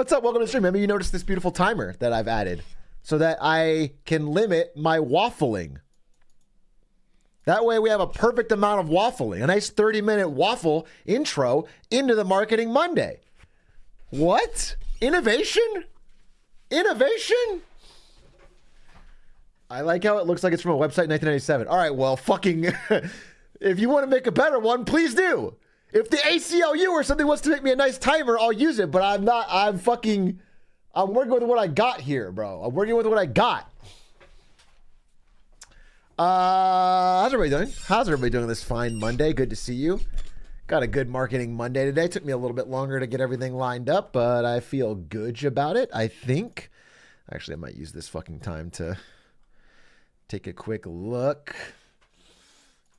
What's up? Welcome to the stream. Maybe you noticed this beautiful timer that I've added so that I can limit my waffling. That way we have a perfect amount of waffling. A nice 30-minute waffle intro into the Marketing Monday. What? Innovation? Innovation? I like how it looks like it's from a website in 1997. All right, well, fucking, if you want to make a better one, please do. If the ACLU or something wants to make me a nice timer, I'll use it, but I'm working with what I got here, bro. I'm working with what I got. How's everybody doing? How's everybody doing this fine Monday? Good to see you. Got a good Marketing Monday today. Took me a little bit longer to get everything lined up, but I feel good about it, I think. Actually, I might use this fucking time to take a quick look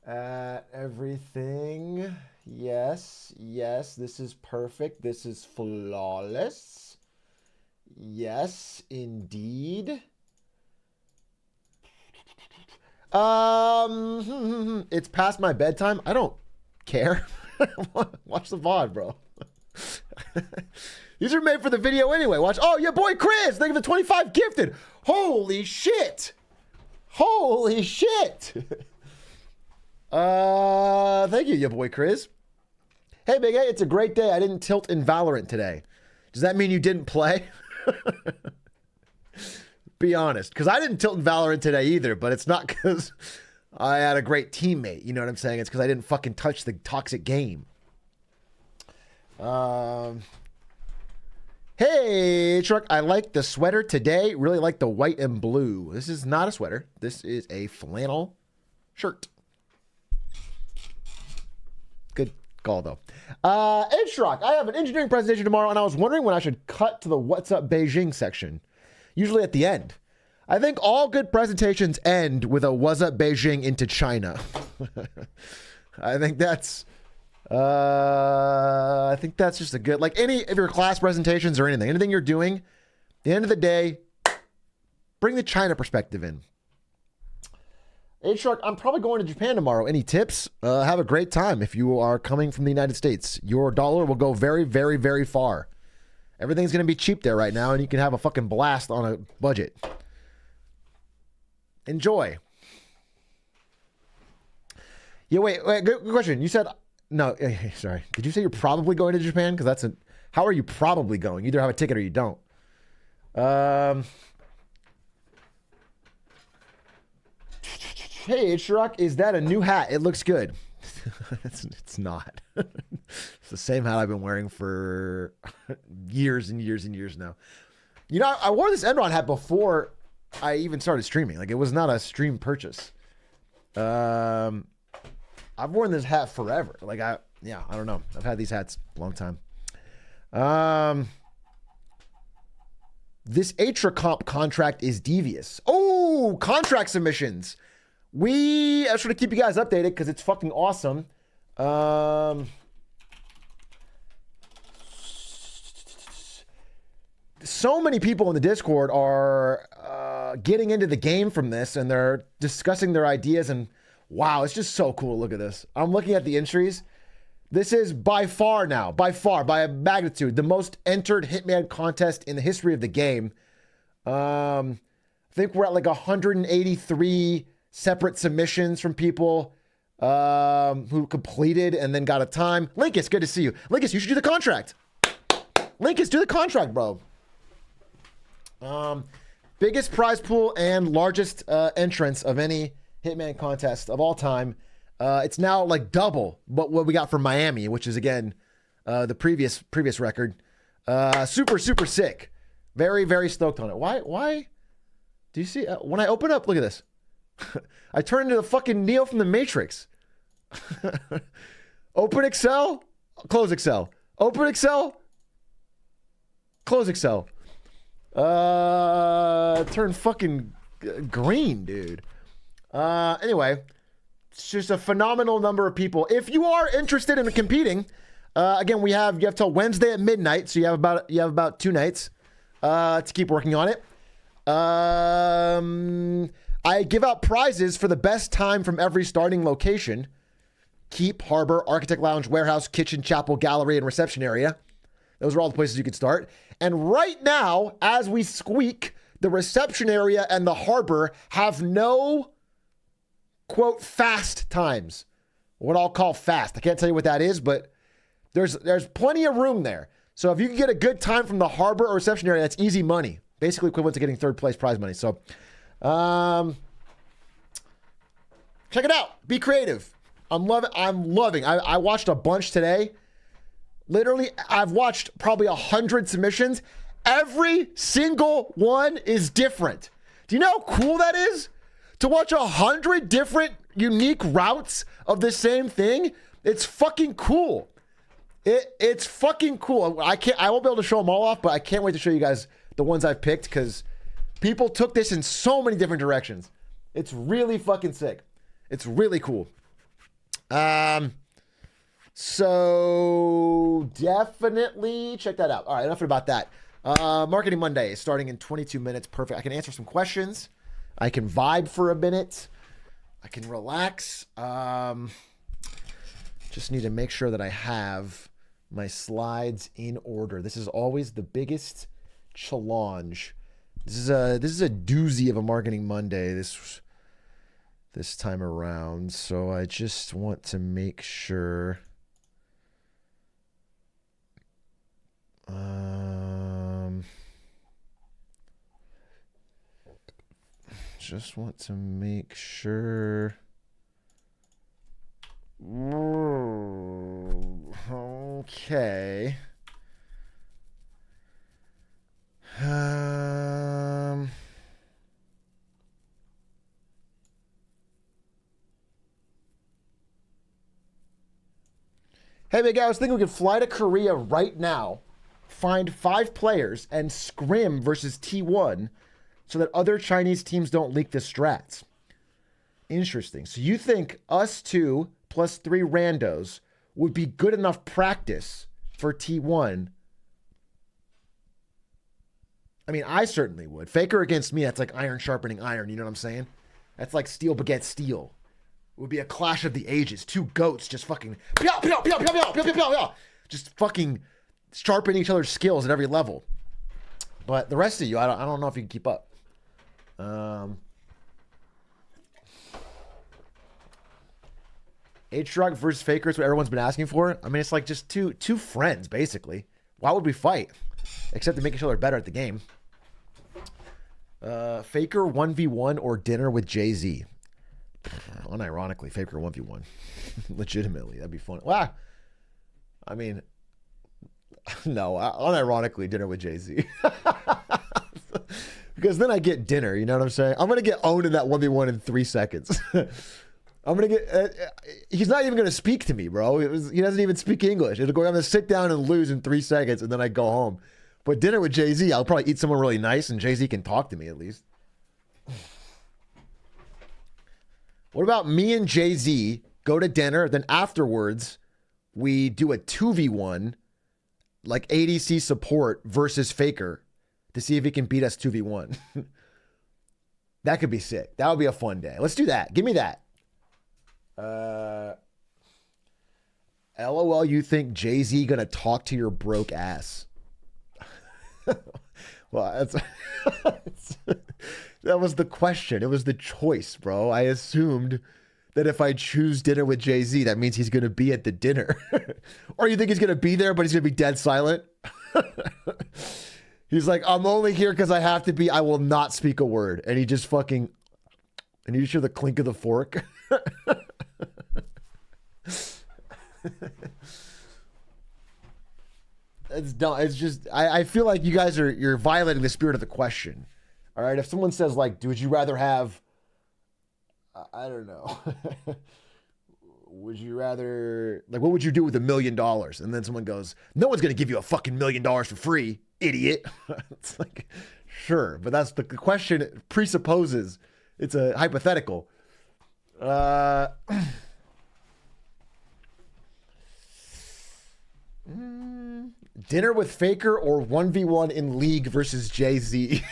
at everything. Yes, this is perfect. This is flawless. Yes, indeed. It's past my bedtime. I don't care. Watch the VOD, bro. These are made for the video anyway. Watch. Oh, your boy Chris. Thank you for the 25 gifted. Holy shit. Holy shit. Thank you, your boy Chris. Hey, Big A, it's a great day. I didn't tilt in Valorant today. Does that mean you didn't play? Be honest, because I didn't tilt in Valorant today either, but it's not because I had a great teammate. You know what I'm saying? It's because I didn't fucking touch the toxic game. Hey, Truck, I like the sweater today. Really like the white and blue. This is not a sweater. This is a flannel shirt. Good call, though. Atrioc, I have an engineering presentation tomorrow, and I was wondering when I should cut to the What's Up Beijing section. Usually at the end. I think all good presentations end with a "What's Up Beijing" into China. I think that's just a good, like any of your class presentations or anything you're doing, at the end of the day, bring the China perspective in. H-Shark, I'm probably going to Japan tomorrow. Any tips? Have a great time. If you are coming from the United States, your dollar will go very, very, very far. Everything's going to be cheap there right now, and you can have a fucking blast on a budget. Enjoy. Yeah, wait, good question. You said, no, sorry. Did you say you're probably going to Japan? Because that's how are you probably going? You either have a ticket or you don't. Hey, Shirok, is that a new hat? It looks good. It's not. It's the same hat I've been wearing for years and years and years now. You know, I wore this Enron hat before I even started streaming. Like, it was not a stream purchase. I've worn this hat forever. Like, I don't know. I've had these hats a long time. This Atrioc contract is devious. Oh, contract submissions. I just want to keep you guys updated because it's fucking awesome. So many people in the Discord are getting into the game from this, and they're discussing their ideas, and wow, it's just so cool. Look at this. I'm looking at the entries. This is by far, by a magnitude, the most entered Hitman contest in the history of the game. I think we're at like 183 separate submissions from people who completed and then got a time. Linkus, good to see you. Linkus, you should do the contract. Linkus, do the contract, bro. Biggest prize pool and largest entrance of any Hitman contest of all time. It's now like double what we got from Miami, which is again the previous record. Super sick. Very, very stoked on it. Why? Do you see when I open up? Look at this. I turn into the fucking Neo from the Matrix. Open Excel, close Excel. Open Excel, close Excel. Turn fucking green, dude. Anyway, it's just a phenomenal number of people. If you are interested in competing, again, you have till Wednesday at midnight, so you have about 2 nights to keep working on it. I give out prizes for the best time from every starting location. Keep, Harbor, Architect Lounge, Warehouse, Kitchen, Chapel, Gallery, and Reception Area. Those are all the places you could start. And right now, as we squeak, the reception area and the harbor have no, quote, fast times. What I'll call fast. I can't tell you what that is, but there's plenty of room there. So if you can get a good time from the harbor or reception area, that's easy money. Basically equivalent to getting third place prize money. So check it out. Be creative. I'm loving. I watched a bunch today. Literally, I've watched probably 100 submissions. Every single one is different. Do you know how cool that is? To watch 100 different unique routes of the same thing? It's fucking cool. It's fucking cool. I won't be able to show them all off, but I can't wait to show you guys the ones I've picked because people took this in so many different directions. It's really fucking sick. It's really cool. So definitely check that out. All right, enough about that. Marketing Monday is starting in 22 minutes. Perfect. I can answer some questions. I can vibe for a minute. I can relax. Just need to make sure that I have my slides in order. This is always the biggest challenge. This is a doozy of a Marketing Monday this time around. So I just want to make sure. Just want to make sure. Okay. Hey, big guy, I was thinking we could fly to Korea right now, find 5 players, and scrim versus T1 so that other Chinese teams don't leak the strats. Interesting. So you think us 2 plus 3 randos would be good enough practice for T1? I mean, I certainly would. Faker against me, that's like iron sharpening iron. You know what I'm saying? That's like steel begets steel. It would be a clash of the ages. 2 goats just fucking just fucking sharpen each other's skills at every level. But the rest of you, I don't know if you can keep up. Atrioc versus Faker is what everyone's been asking for. I mean, it's like just two friends, basically. Why would we fight? Except to make each other better at the game. Faker 1v1 or dinner with Jay-Z. Unironically, Faker 1v1. Legitimately, that'd be fun. Wow. I mean, no, unironically, dinner with Jay-Z. Because then I get dinner, you know what I'm saying? I'm going to get owned in that 1v1 in 3 seconds. I'm going to get... he's not even going to speak to me, bro. He doesn't even speak English. I'm going to sit down and lose in 3 seconds, and then I go home. But dinner with Jay-Z, I'll probably eat someone really nice, and Jay-Z can talk to me at least. What about me and Jay-Z go to dinner, then afterwards we do a 2v1, like ADC support versus Faker, to see if he can beat us 2v1. That could be sick. That would be a fun day. Let's do that. Give me that. LOL, you think Jay-Z gonna talk to your broke ass? Well, that was the question. It was the choice, bro. I assumed that if I choose dinner with Jay-Z, that means he's gonna be at the dinner. Or you think he's gonna be there, but he's gonna be dead silent? He's like, I'm only here because I have to be. I will not speak a word. And he just fucking... And you just hear the clink of the fork. It's dumb. It's just... I feel like you guys you're violating the spirit of the question. All right? If someone says, like, would you rather have... I don't know. Would you rather... Like, what would you do with $1 million? And then someone goes, no one's going to give you a fucking $1 million for free, idiot. It's like, sure. But that's the question presupposes it's a hypothetical. Dinner with Faker or 1v1 in League versus Jay-Z?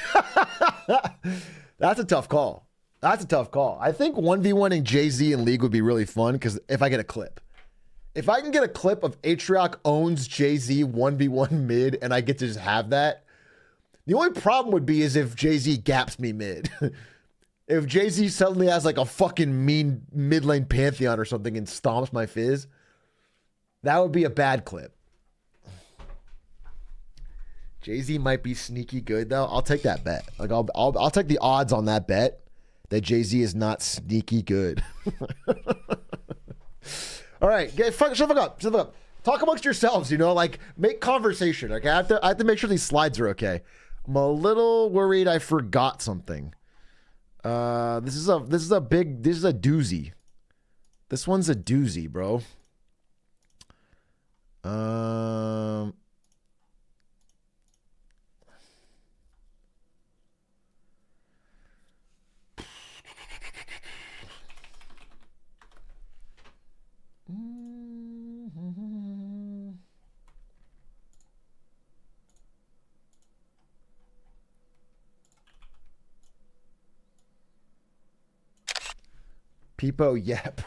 That's a tough call. That's a tough call. I think 1v1 in Jay-Z in League would be really fun because if I get a clip. If I can get a clip of Atrioc owns Jay-Z 1v1 mid and I get to just have that, the only problem would be is if Jay-Z gaps me mid. If Jay-Z suddenly has like a fucking mean mid lane Pantheon or something and stomps my fizz, that would be a bad clip. Jay-Z might be sneaky good though. I'll take that bet. Like I'll take the odds on that bet that Jay-Z is not sneaky good. All right, shut the fuck up. Shut the fuck up. Talk amongst yourselves, you know, like make conversation. Okay, I have to make sure these slides are okay. I'm a little worried I forgot something. This is a doozy. This one's a doozy, bro. Peepo, yep.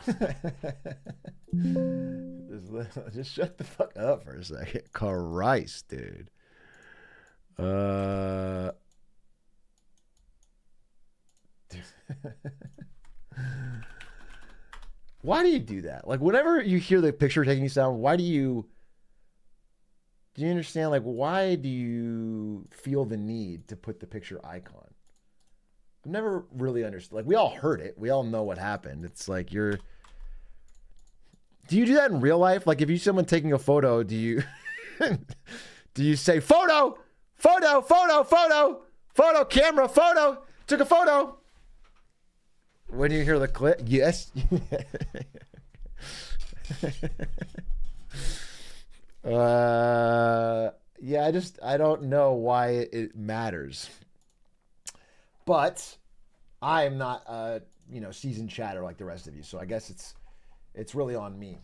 Just shut the fuck up for a second. Christ, dude. Why do you do that? Like, whenever you hear the picture taking you down, do you understand? Like, why do you feel the need to put the picture icon? I've never really understood. Like, we all heard it. We all know what happened. It's like do you do that in real life? Like, if you see someone taking a photo, do you say photo, camera, photo, took a photo? When you hear the clip, yes. Yeah, I don't know why it matters. But I am not seasoned chatter like the rest of you, so I guess it's really on me.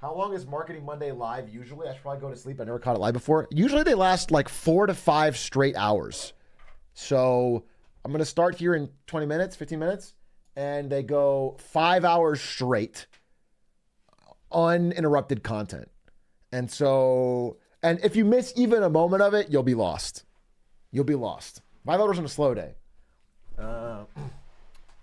How long is Marketing Monday live usually? I should probably go to sleep. I never caught it live before. Usually they last like 4 to 5 straight hours. So I'm going to start here in 20 minutes, 15 minutes, and they go 5 hours straight, uninterrupted content. And if you miss even a moment of it, you'll be lost. You'll be lost. 5 hours on a slow day. So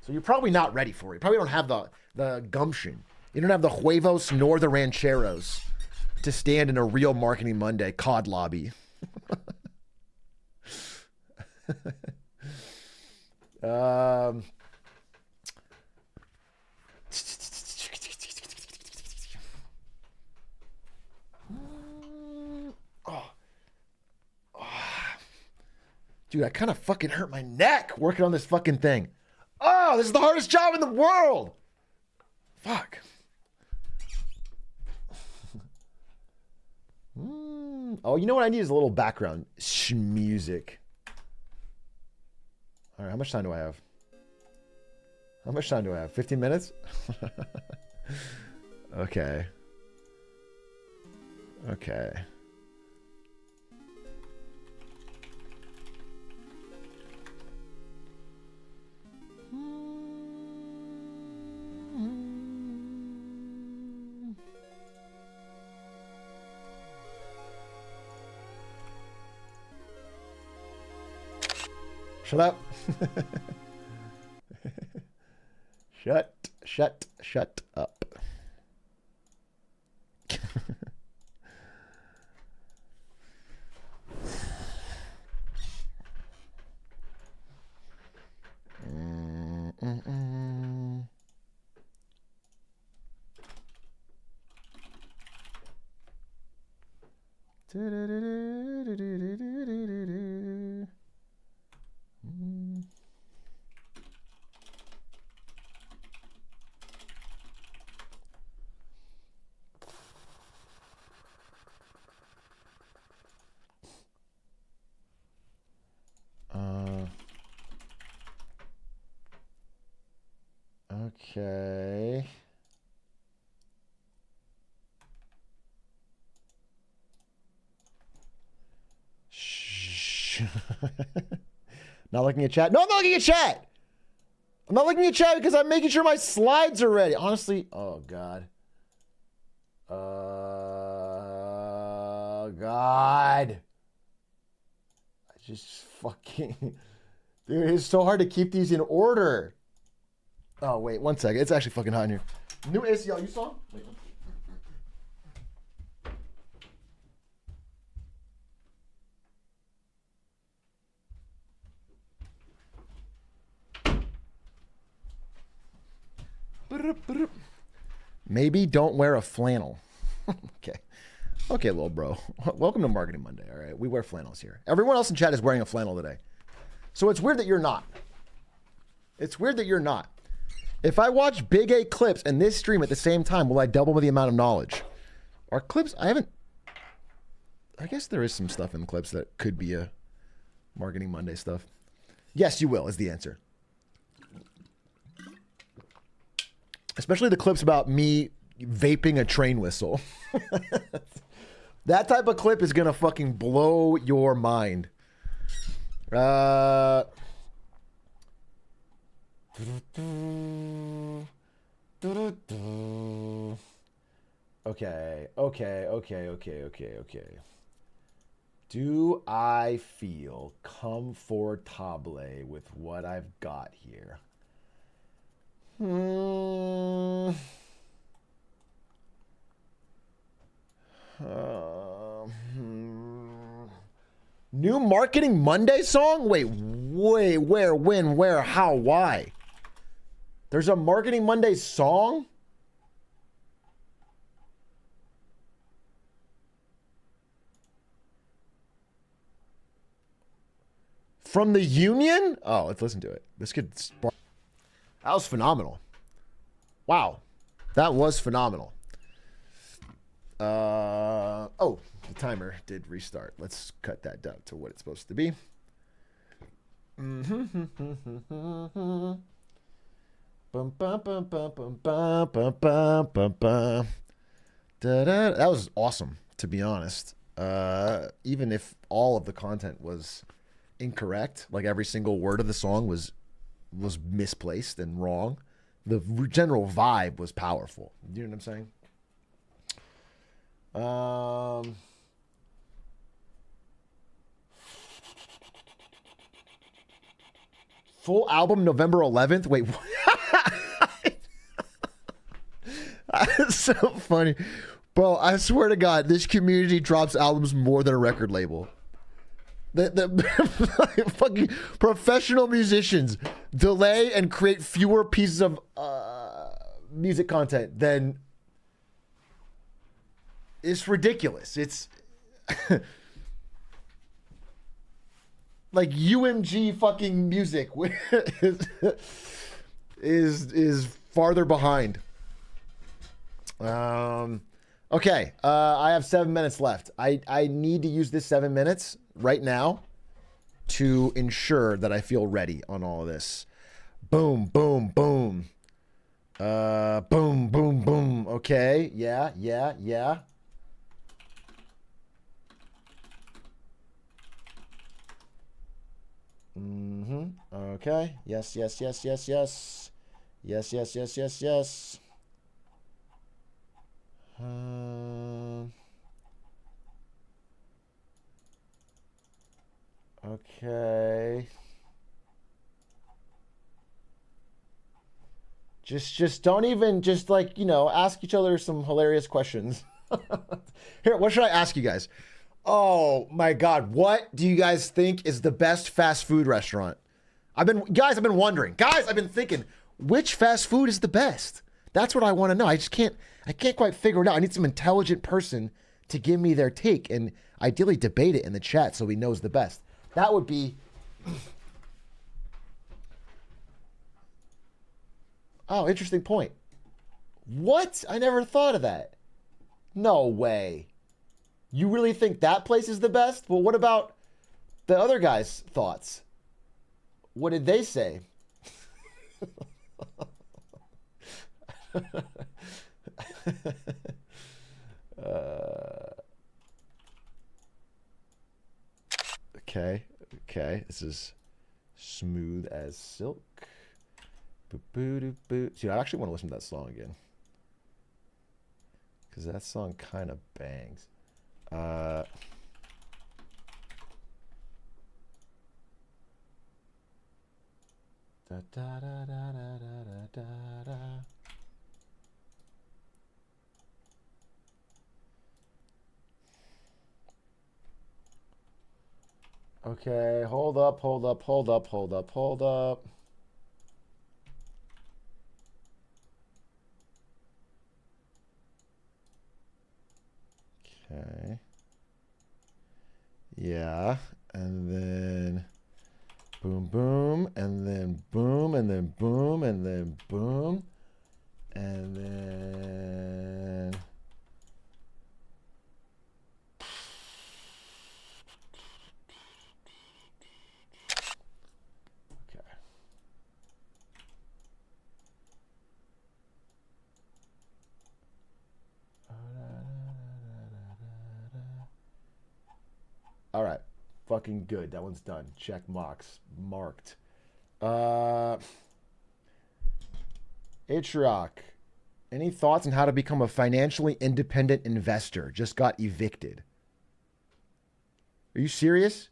you're probably not ready for it. You probably don't have the gumption. You don't have the huevos nor the rancheros to stand in a real Marketing Monday COD lobby. Oh. Dude, I kind of fucking hurt my neck working on this fucking thing. Oh, this is the hardest job in the world. Fuck. Oh, you know what I need is a little background music. All right, how much time do I have? 15 minutes? Okay. Shut up. Shut up. Okay. Shh. Not looking at chat. No, I'm not looking at chat. I'm not looking at chat because I'm making sure my slides are ready. Honestly, oh God. God. I just fucking... Dude, it's so hard to keep these in order. Oh, wait, 1 second. It's actually fucking hot in here. New ACLU song? Wait. Maybe don't wear a flannel. Okay. Okay, little bro. Welcome to Marketing Monday, all right? We wear flannels here. Everyone else in chat is wearing a flannel today. So it's weird that you're not. It's weird that you're not. If I watch Big A clips and this stream at the same time, will I double the amount of knowledge? Are clips... I guess there is some stuff in clips that could be a Marketing Monday stuff. Yes, you will, is the answer. Especially the clips about me vaping a train whistle. That type of clip is going to fucking blow your mind. Okay. Do I feel comfortable with what I've got here? New Marketing Monday song? Wait, where, when, where, how, why? There's a Marketing Monday song? From the Union? Oh, let's listen to it. This could spark. That was phenomenal. Wow. That was phenomenal. Oh, the timer did restart. Let's cut that down to what it's supposed to be. That was awesome, to be honest. Even if all of the content was incorrect, like every single word of the song was misplaced and wrong, the general vibe was powerful. You know what I'm saying? Full album November 11th. Wait, what? That's so funny, bro. I swear to God, this community drops albums more than a record label. The fucking professional musicians delay and create fewer pieces of music content than... It's ridiculous. It's like UMG fucking music is farther behind. Okay. I have 7 minutes left. I need to use this 7 minutes right now to ensure that I feel ready on all of this. Boom, boom, boom. Boom, boom, boom. Okay. Yeah. Okay. Yes. Okay. Just don't even like, ask each other some hilarious questions. Here, what should I ask you guys? Oh my God. What do you guys think is the best fast food restaurant? I've been wondering. Guys, I've been thinking, which fast food is the best? That's what I want to know. I can't quite figure it out. I need some intelligent person to give me their take and ideally debate it in the chat so he knows the best. That would be... Oh, interesting point. What? I never thought of that. No way. You really think that place is the best? Well, what about the other guys' thoughts? What did they say? Okay. This is smooth as silk. Dude, I actually want to listen to that song again. because that song kind of bangs. Da, da, da, da, da, da, da, da. Okay, hold up. Okay. Yeah, and then boom, boom, and then boom, and then boom, and then boom, and then okay. All right, fucking good. That one's done. Check marks marked. Atrioc, any thoughts on how to become a financially independent investor? Just got evicted. Are you serious?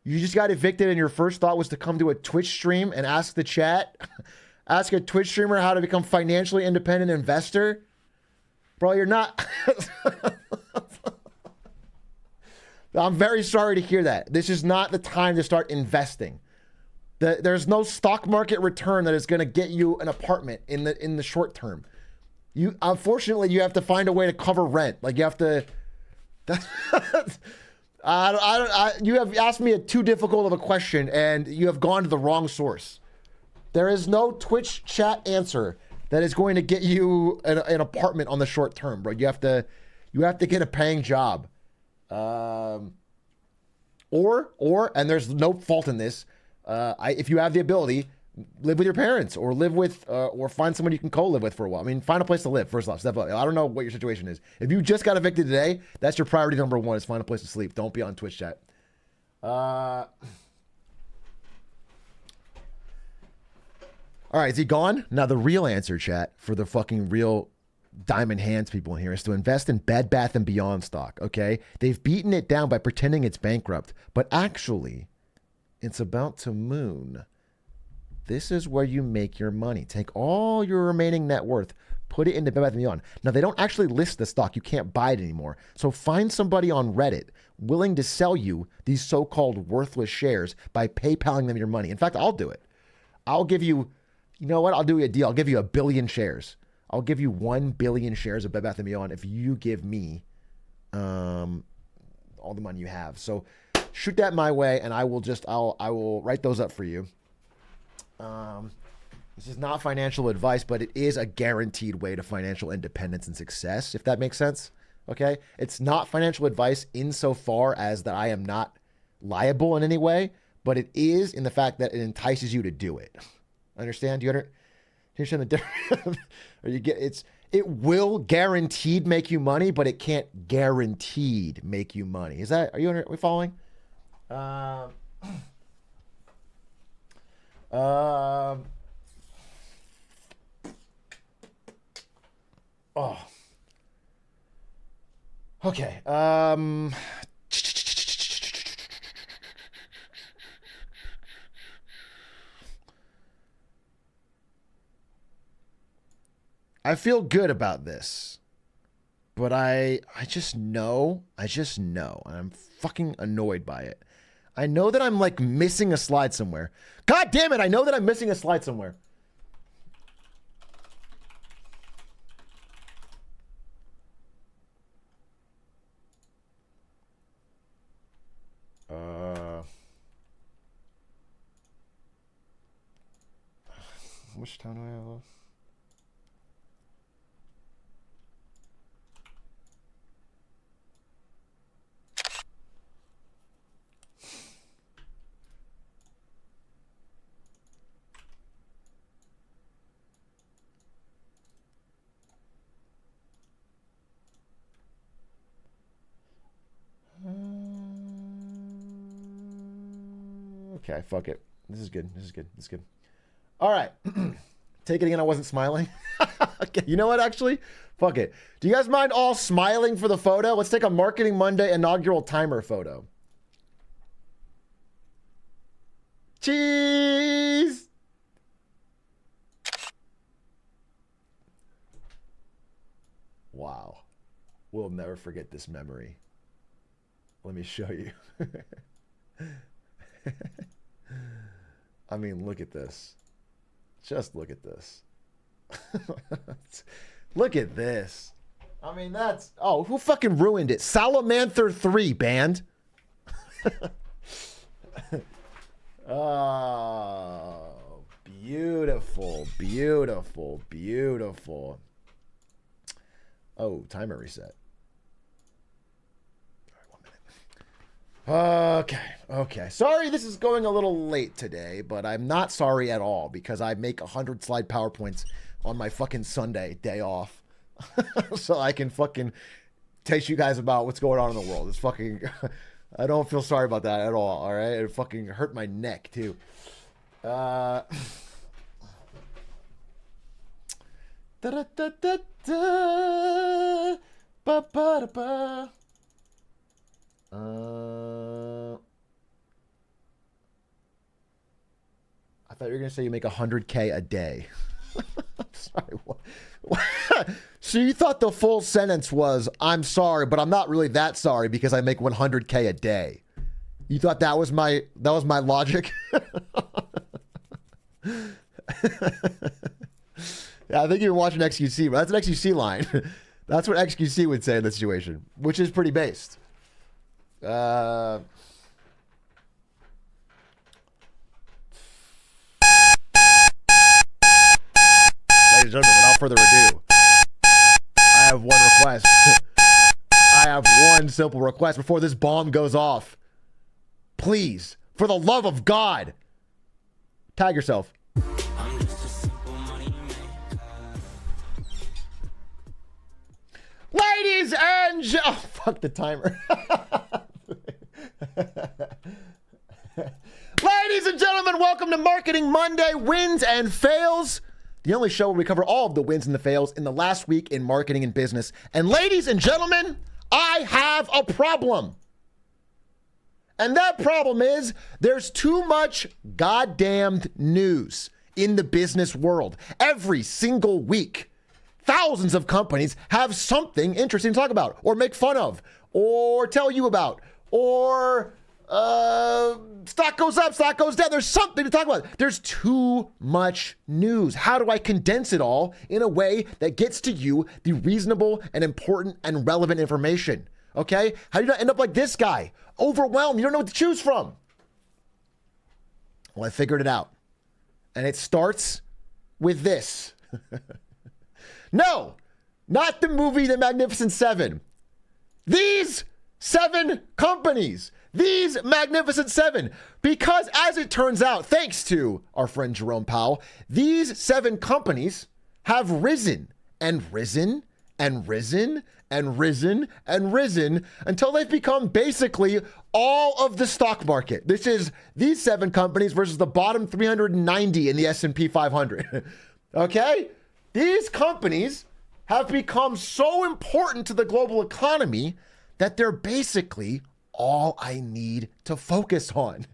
You just got evicted and your first thought was to come to a Twitch stream and ask the chat, ask a Twitch streamer how to become financially independent investor? Bro, you're not. I'm very sorry to hear that. This is not the time to start investing. There's no stock market return that is going to get you an apartment in the short term. You unfortunately you have to find a way to cover rent. Like you have to. You have asked me a too difficult of a question, and you have gone to the wrong source. There is no Twitch chat answer that is going to get you an apartment on the short term, bro. You have to get a paying job, or and there's no fault in this. If you have the ability, live with your parents, or live with, or find someone you can co-live with for a while. I mean, find a place to live. First off, step up. I don't know what your situation is. If you just got evicted today, that's your priority number one: is find a place to sleep. Don't be on Twitch chat. All right, is he gone? Now the real answer, chat, for the fucking real diamond hands people in here is to invest in Bed Bath & Beyond stock. Okay, they've beaten it down by pretending it's bankrupt, but actually, it's about to moon. This is where you make your money. Take all your remaining net worth, put it into Bed Bath & Beyond. Now, they don't actually list the stock. You can't buy it anymore. So find somebody on Reddit willing to sell you these so-called worthless shares by PayPaling them your money. In fact, I'll do it. I'll give you, you know what? I'll do you a deal. I'll give you 1 billion shares. I'll give you 1 billion shares of Bed Bath & Beyond if you give me all the money you have. So shoot that my way, and I will write those up for you. This is not financial advice, but it is a guaranteed way to financial independence and success, if that makes sense. Okay? It's not financial advice insofar as that I am not liable in any way, but it is in the fact that it entices you to do it. Understand? Do you understand the difference? Or it will guaranteed make you money, but it can't guaranteed make you money. Are we following? Oh. Okay. I feel good about this, but I just know, and I'm fucking annoyed by it. I know that I'm like missing a slide somewhere. God damn it, I know that I'm missing a slide somewhere. Which time do I have left? Okay, fuck it. This is good. All right. Take it again. I wasn't smiling. Okay, you know what, actually? Fuck it. Do you guys mind all smiling for the photo? Let's take a Marketing Monday inaugural timer photo. Cheese! Wow. We'll never forget this memory. Let me show you. I mean, look at this. Just look at this. Look at this. I mean, that's... Oh, who fucking ruined it? Salamander 3, band. Oh, beautiful, beautiful, beautiful. Oh, timer reset. All right, 1 minute. Okay. Sorry this is going a little late today, but I'm not sorry at all because I make 100 slide PowerPoints on my fucking Sunday day off. So I can fucking teach you guys about what's going on in the world. It's fucking... I don't feel sorry about that at all right? It fucking hurt my neck, too. Da-da-da-da-da. Ba-ba-da-ba. I thought you were going to say you make 100K a day. Sorry, what? So you thought the full sentence was, I'm sorry, but I'm not really that sorry because I make 100K a day. You thought that was my logic? Yeah, I think you were watching XQC, but that's an XQC line. That's what XQC would say in this situation, which is pretty based. Ladies and gentlemen, without further ado, I have one request. I have one simple request before this bomb goes off. Please, for the love of God, tag yourself. Ladies and oh, fuck the timer. Ladies and gentlemen, welcome to Marketing Monday, Wins and Fails. The only show where we cover all of the wins and the fails in the last week in marketing and business. And ladies and gentlemen, I have a problem. And that problem is there's too much goddamned news in the business world. Every single week, thousands of companies have something interesting to talk about or make fun of or tell you about or stock goes up, stock goes down. There's something to talk about. There's too much news. How do I condense it all in a way that gets to you the reasonable and important and relevant information? Okay? How do you not end up like this guy? Overwhelmed. You don't know what to choose from. Well, I figured it out. And it starts with this. No, not the movie The Magnificent Seven. These 7 companies. These Magnificent Seven, because as it turns out, thanks to our friend Jerome Powell, these 7 companies have risen and risen and risen and risen and risen until they've become basically all of the stock market. This is these 7 companies versus the bottom 390 in the S&P 500. Okay? These companies have become so important to the global economy that they're basically all I need to focus on.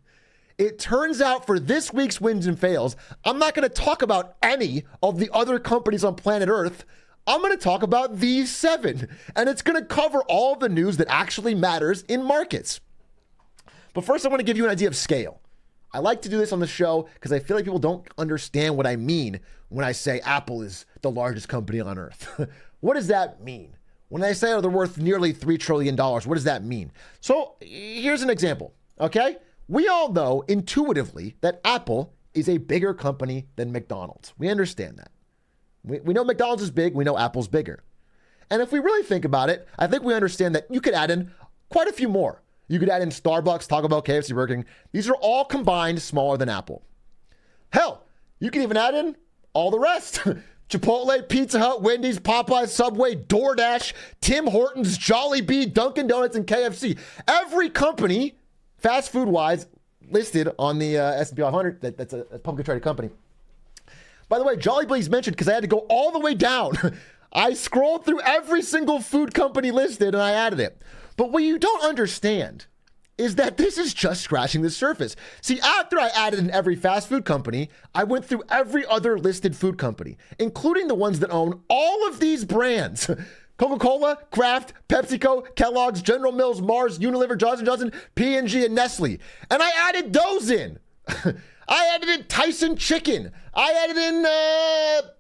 It turns out for this week's wins and fails, I'm not going to talk about any of the other companies on planet Earth. I'm going to talk about these 7, and it's going to cover all the news that actually matters in markets. But first, I want to give you an idea of scale. I like to do this on the show because I feel like people don't understand what I mean when I say Apple is the largest company on Earth. What does that mean? When I say they're worth nearly $3 trillion, what does that mean? So here's an example, okay? We all know intuitively that Apple is a bigger company than McDonald's. We understand that. We know McDonald's is big. We know Apple's bigger. And if we really think about it, I think we understand that you could add in quite a few more. You could add in Starbucks, Taco Bell, KFC, Burger King. These are all combined smaller than Apple. Hell, you can even add in all the rest. Chipotle, Pizza Hut, Wendy's, Popeyes, Subway, DoorDash, Tim Hortons, Jollibee, Dunkin' Donuts, and KFC. Every company, fast food-wise, listed on the S&P 500, that's a publicly traded company. By the way, Jollibee's mentioned because I had to go all the way down. I scrolled through every single food company listed and I added it. But what you don't understand is that this is just scratching the surface. See, after I added in every fast food company, I went through every other listed food company, including the ones that own all of these brands. Coca-Cola, Kraft, PepsiCo, Kellogg's, General Mills, Mars, Unilever, Johnson & Johnson, P&G, and Nestle. And I added those in. I added in Tyson Chicken. I added in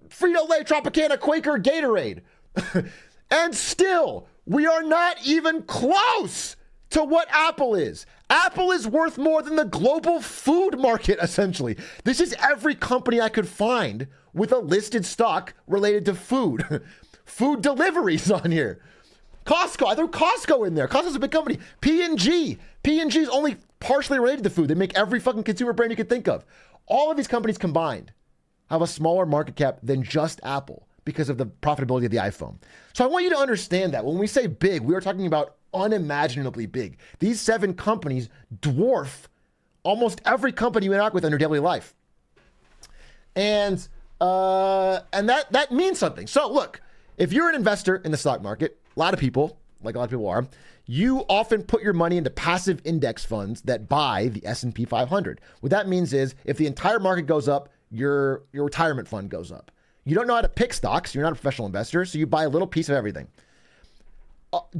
Frito-Lay, Tropicana, Quaker, Gatorade. And still, we are not even close to what Apple is. Apple is worth more than the global food market, essentially. This is every company I could find with a listed stock related to food. Food deliveries on here. Costco, I threw Costco in there. Costco's a big company. P&G. P&G is only partially related to food. They make every fucking consumer brand you can think of. All of these companies combined have a smaller market cap than just Apple because of the profitability of the iPhone. So I want you to understand that when we say big, we are talking about unimaginably big. These 7 companies dwarf almost every company you interact with in your daily life. And that means something. So look, if you're an investor in the stock market, a lot of people are, you often put your money into passive index funds that buy the S&P 500. What that means is if the entire market goes up, your retirement fund goes up. You don't know how to pick stocks. You're not a professional investor, so you buy a little piece of everything.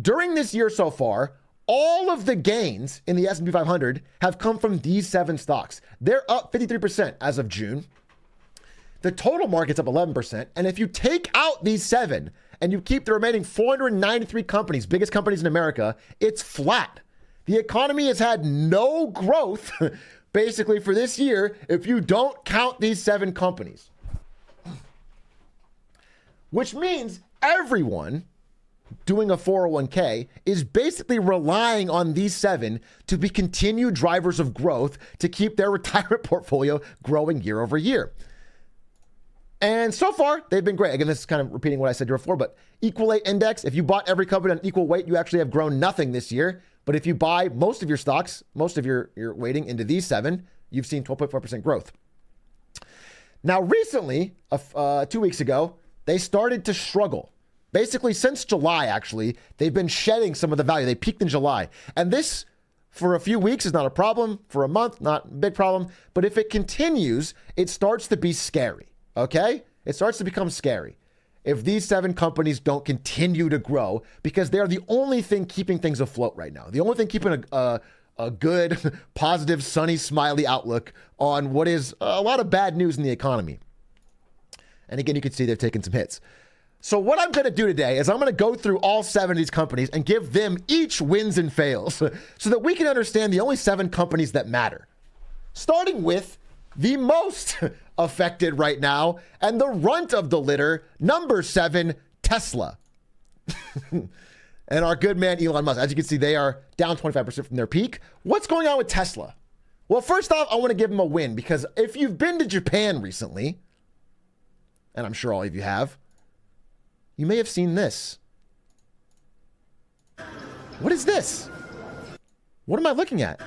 During this year so far, all of the gains in the S&P 500 have come from these 7 stocks. They're up 53% as of June. The total market's up 11%. And if you take out these 7 and you keep the remaining 493 companies, biggest companies in America, it's flat. The economy has had no growth basically for this year if you don't count these 7 companies. Which means everyone doing a 401k is basically relying on these 7 to be continued drivers of growth to keep their retirement portfolio growing year over year. And so far, they've been great. Again, this is kind of repeating what I said before, but equal weight index, if you bought every company on equal weight, you actually have grown nothing this year. But if you buy most of your stocks, most of your weighting into these 7, you've seen 12.4% growth. Now, recently, 2 weeks ago, they started to struggle. Basically, since July, actually, they've been shedding some of the value. They peaked in July. And this, for a few weeks, is not a problem. For a month, not a big problem. But if it continues, it starts to be scary. Okay? It starts to become scary if these 7 companies don't continue to grow because they are the only thing keeping things afloat right now. The only thing keeping a good, positive, sunny, smiley outlook on what is a lot of bad news in the economy. And again, you can see they've taken some hits. So what I'm going to do today is I'm going to go through all 7 of these companies and give them each wins and fails so that we can understand the only 7 companies that matter. Starting with the most affected right now and the runt of the litter, number 7, Tesla. And our good man, Elon Musk. As you can see, they are down 25% from their peak. What's going on with Tesla? Well, first off, I want to give them a win because if you've been to Japan recently, and I'm sure all of you have, you may have seen this. What is this? What am I looking at?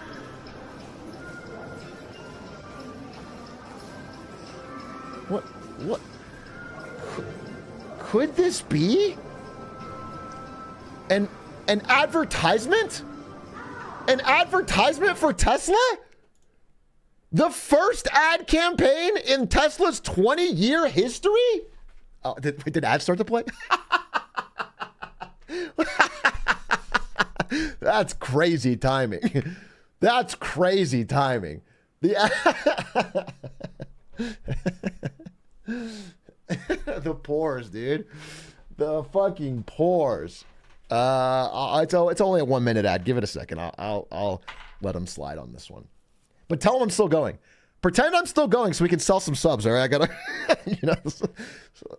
What? Could this be an advertisement? An advertisement for Tesla? The first ad campaign in Tesla's 20-year history? Oh, did ads start to play? That's crazy timing. That's crazy timing. The the pores, dude. The fucking pores. It's only a 1 minute ad. Give it a second. I'll let them slide on this one. But tell them I'm still going. Pretend I'm still going so we can sell some subs. All right, I gotta,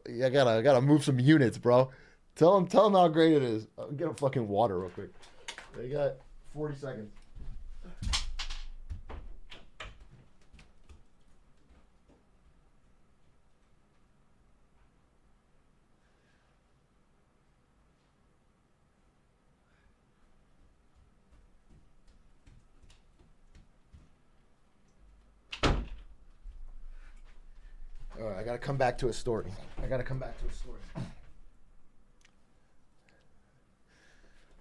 I gotta move some units, bro. Tell them how great it is. I'll get a fucking water real quick. They got 40 seconds. All right, I got to come back to a story.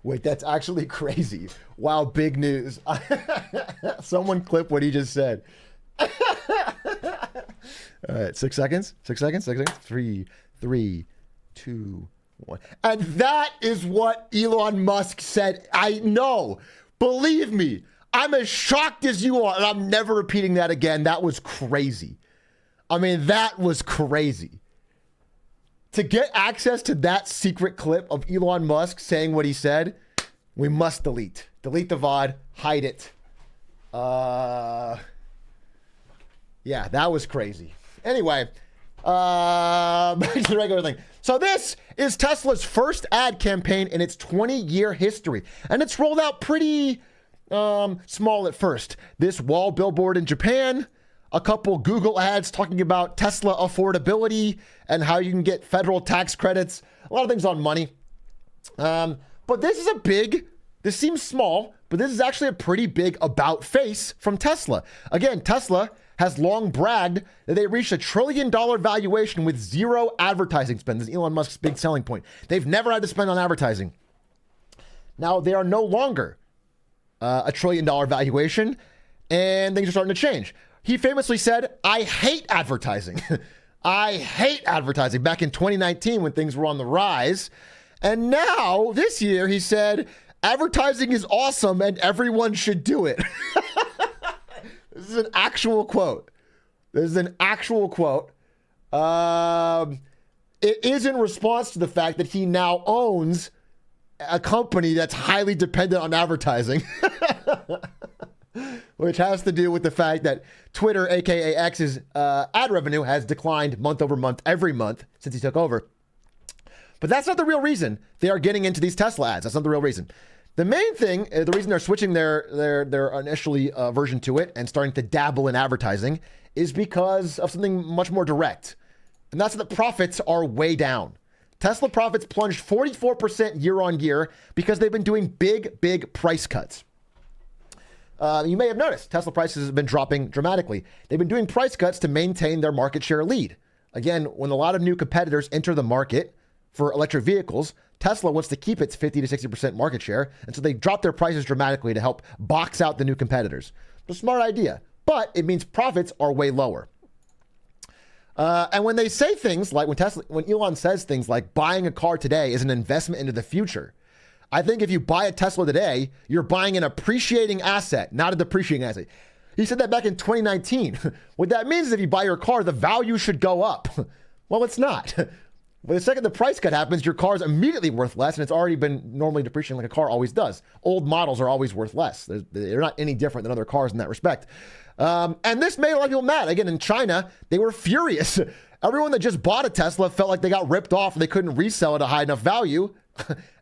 Wait, that's actually crazy. Wow, big news. Someone clip what he just said. All right, 6 seconds. 6 seconds. 6 seconds. 3, 2, 1. And that is what Elon Musk said. I know. Believe me, I'm as shocked as you are, and I'm never repeating that again. That was crazy. I mean, that was crazy. To get access to that secret clip of Elon Musk saying what he said, we must delete. Delete the VOD, hide it. Yeah, that was crazy. Anyway, back to the regular thing. So this is Tesla's first ad campaign in its 20-year history, and it's rolled out pretty small at first. This wall billboard in Japan, a couple Google ads talking about Tesla affordability and how you can get federal tax credits, a lot of things on money. But this is this seems small, but this is actually a pretty big about face from Tesla. Again, Tesla has long bragged that they reached $1 trillion valuation with zero advertising spend. This is Elon Musk's big selling point. They've never had to spend on advertising. Now they are no longer $1 trillion valuation, and things are starting to change. He famously said, "I hate advertising." I hate advertising back in 2019 when things were on the rise. And now this year he said, "Advertising is awesome and everyone should do it." This is an actual quote. It is in response to the fact that he now owns a company that's highly dependent on advertising. Which has to do with the fact that Twitter, aka X's ad revenue has declined month over month every month since he took over. But that's not the real reason they are getting into these Tesla ads. That's not the real reason. The main thing, the reason they're switching their initially version to it and starting to dabble in advertising is because of something much more direct. And that's that the profits are way down. Tesla profits plunged 44% year on year because they've been doing big price cuts. You may have noticed Tesla prices have been dropping dramatically. They've been doing price cuts to maintain their market share lead. Again, when a lot of new competitors enter the market for electric vehicles, Tesla wants to keep its 50 to 60% market share. And so they drop their prices dramatically to help box out the new competitors. It's a smart idea, but it means profits are way lower. And when they say things like when Elon says things like buying a car today is an investment into the future, I think if you buy a Tesla today, you're buying an appreciating asset, not a depreciating asset. He said that back in 2019. What that means is if you buy your car, the value should go up. Well, it's not. Well, the second the price cut happens, your car is immediately worth less, and it's already been normally depreciating like a car always does. Old models are always worth less. They're not any different than other cars in that respect. And this made a lot of people mad. Again, in China, they were furious. Everyone that just bought a Tesla felt like they got ripped off and they couldn't resell it at a high enough value.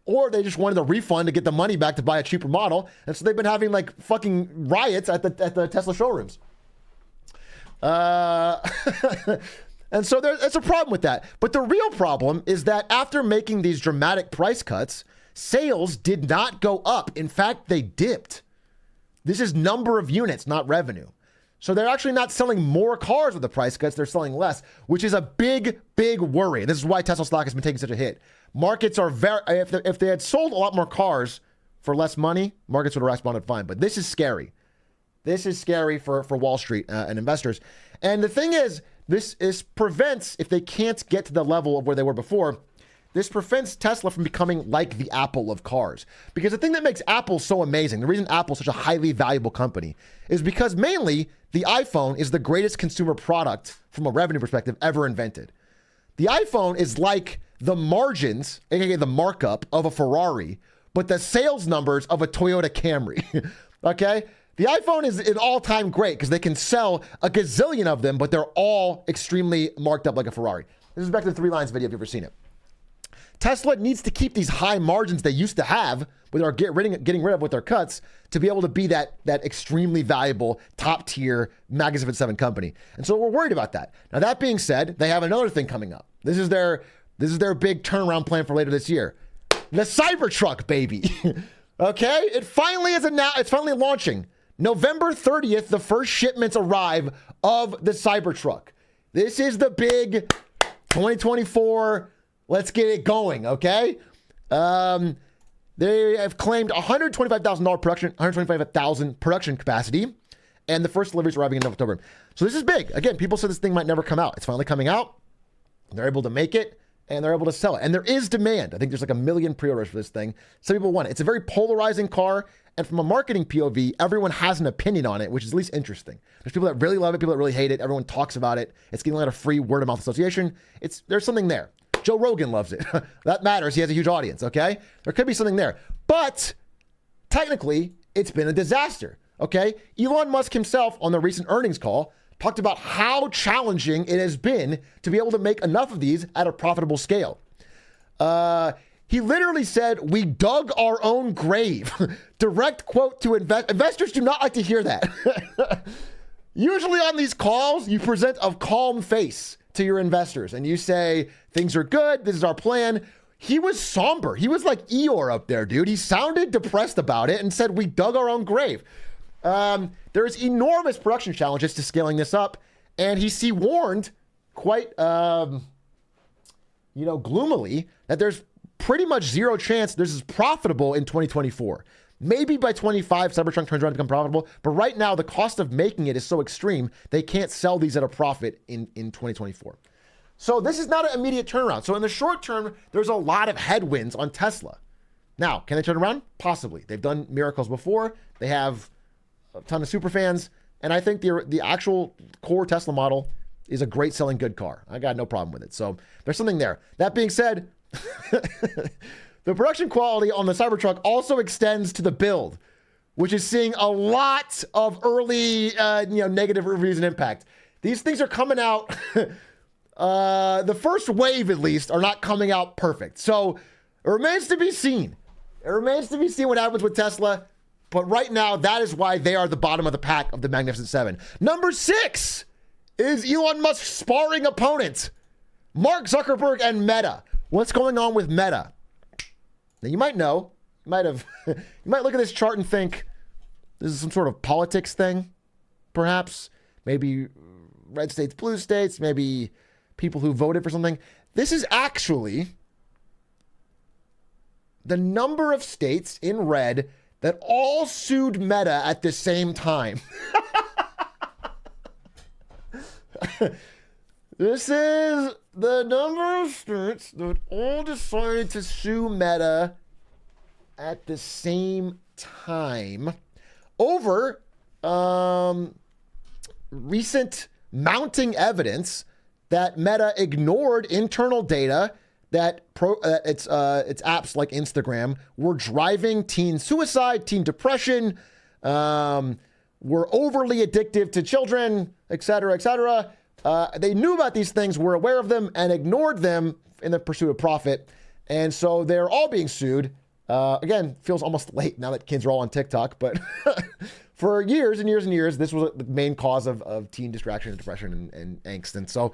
Or they just wanted a refund to get the money back to buy a cheaper model. And so they've been having like fucking riots at the Tesla showrooms. And so there's a problem with that. But the real problem is that after making these dramatic price cuts, sales did not go up. In fact, they dipped. This is number of units, not revenue. So they're actually not selling more cars with the price cuts. They're selling less, which is a big worry. This is why Tesla stock has been taking such a hit. Markets are if they had sold a lot more cars for less money, markets would have responded fine. But this is scary. This is scary for Wall Street and investors. And the thing is, this prevents, if they can't get to the level of where they were before, this prevents Tesla from becoming like the Apple of cars. Because the thing that makes Apple so amazing, the reason Apple is such a highly valuable company, is because mainly the iPhone is the greatest consumer product from a revenue perspective ever invented. The iPhone is like the margins, aka the markup of a Ferrari, but the sales numbers of a Toyota Camry. Okay? The iPhone is an all-time great because they can sell a gazillion of them, but they're all extremely marked up like a Ferrari. This is back to the 3 lines video if you've ever seen it. Tesla needs to keep these high margins they used to have with our getting rid of with their cuts to be able to be that extremely valuable top-tier Magnificent 7 company. And so we're worried about that. Now, that being said, they have another thing coming up. This is their big turnaround plan for later this year. The Cybertruck, baby. Okay? It's finally launching. November 30th, the first shipments arrive of the Cybertruck. This is the big 2024. Let's get it going, okay? They have claimed $125,000 production capacity, and the first deliveries arriving in October. So this is big. Again, people said this thing might never come out. It's finally coming out. They're able to make it, and they're able to sell it. And there is demand. I think there's like 1 million pre-orders for this thing. Some people want it. It's a very polarizing car, and from a marketing POV, everyone has an opinion on it, which is at least interesting. There's people that really love it, people that really hate it. Everyone talks about it. It's getting a lot of free word-of-mouth association. There's something there. Joe Rogan loves it. That matters. He has a huge audience, okay? There could be something there. But technically, it's been a disaster, okay? Elon Musk himself on the recent earnings call talked about how challenging it has been to be able to make enough of these at a profitable scale. He literally said, "We dug our own grave." Direct quote to investors do not like to hear that. Usually on these calls, you present a calm face to your investors and you say, things are good, this is our plan. He was somber. He was like Eeyore up there, dude. He sounded depressed about it and said, "We dug our own grave." There's enormous production challenges to scaling this up, and he warned quite, gloomily that there's pretty much zero chance this is profitable in 2024. Maybe by 25, Cybertruck turns around to become profitable, but right now the cost of making it is so extreme, they can't sell these at a profit in 2024. So this is not an immediate turnaround. So in the short term, there's a lot of headwinds on Tesla. Now, can they turn around? Possibly. They've done miracles before. They have a ton of super fans, and I think the actual core Tesla model is a great selling good car. I got no problem with it. So there's something there. That being said, the production quality on the Cybertruck also extends to the build, which is seeing a lot of early, negative reviews and impact. These things are coming out. The first wave, at least, are not coming out perfect. So it remains to be seen. It remains to be seen what happens with Tesla. But right now, that is why they are the bottom of the pack of the Magnificent Seven. Number 6 is Elon Musk's sparring opponent, Mark Zuckerberg and Meta. What's going on with Meta? Now, you might know, you might look at this chart and think this is some sort of politics thing, perhaps. Maybe red states, blue states, maybe people who voted for something. This is actually the number of states in red that all sued Meta at the same time. This is the number of states that all decided to sue Meta at the same time over recent mounting evidence that Meta ignored internal data that its apps like Instagram were driving teen suicide, teen depression, were overly addictive to children, et cetera, et cetera. They knew about these things, were aware of them, and ignored them in the pursuit of profit. And so they're all being sued. Again, feels almost late now that kids are all on TikTok, but for years and years and years, this was the main cause of teen distraction and depression and angst. And so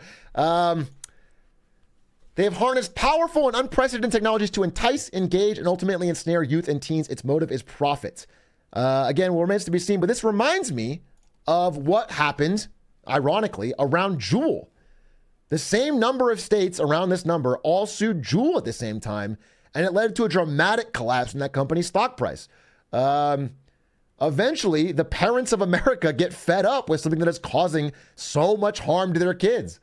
they have harnessed powerful and unprecedented technologies to entice, engage, and ultimately ensnare youth and teens. Its motive is profit. Again, what remains to be seen, but this reminds me of what happened, ironically, around Juul. The same number of states around this number all sued Juul at the same time, and it led to a dramatic collapse in that company's stock price. Eventually, the parents of America get fed up with something that is causing so much harm to their kids.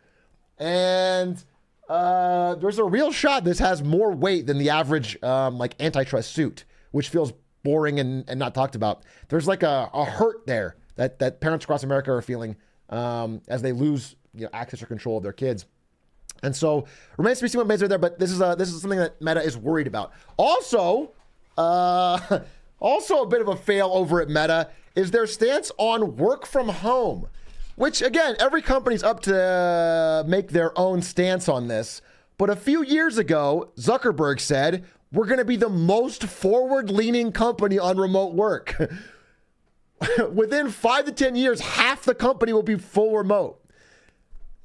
And there's a real shot this has more weight than the average antitrust suit, which feels boring and not talked about. There's like a hurt there that parents across America are feeling as they lose access or control of their kids. And so remains to be seen what remains there, but this is something that Meta is worried about. Also a bit of a fail over at Meta is their stance on work from home, which again, every company's up to make their own stance on this. But a few years ago, Zuckerberg said, we're going to be the most forward-leaning company on remote work. Within 5 to 10 years, half the company will be full remote.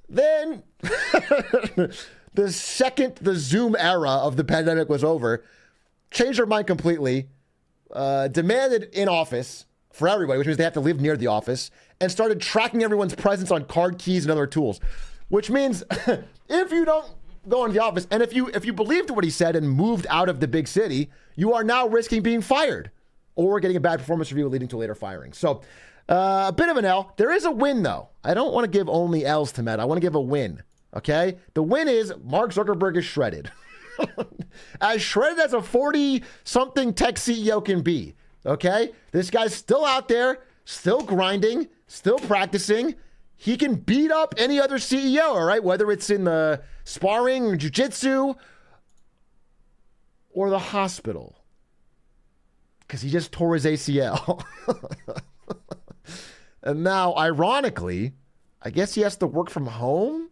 Then, the second the Zoom era of the pandemic was over, changed their mind completely, demanded in office for everybody, which means they have to live near the office, and started tracking everyone's presence on card keys and other tools. which means if you don't go into the office, and if you believed what he said and moved out of the big city, you are now risking being fired or getting a bad performance review leading to later firing. So a bit of an L. There is a win, though. I don't want to give only L's to Meta. I want to give a win, okay? The win is Mark Zuckerberg is shredded. As shredded as a 40-something tech CEO can be, okay? This guy's still out there, still grinding, still practicing. He can beat up any other CEO, all right? Whether it's in the sparring or jiu-jitsu or the hospital. Because he just tore his ACL. And now, ironically, I guess he has to work from home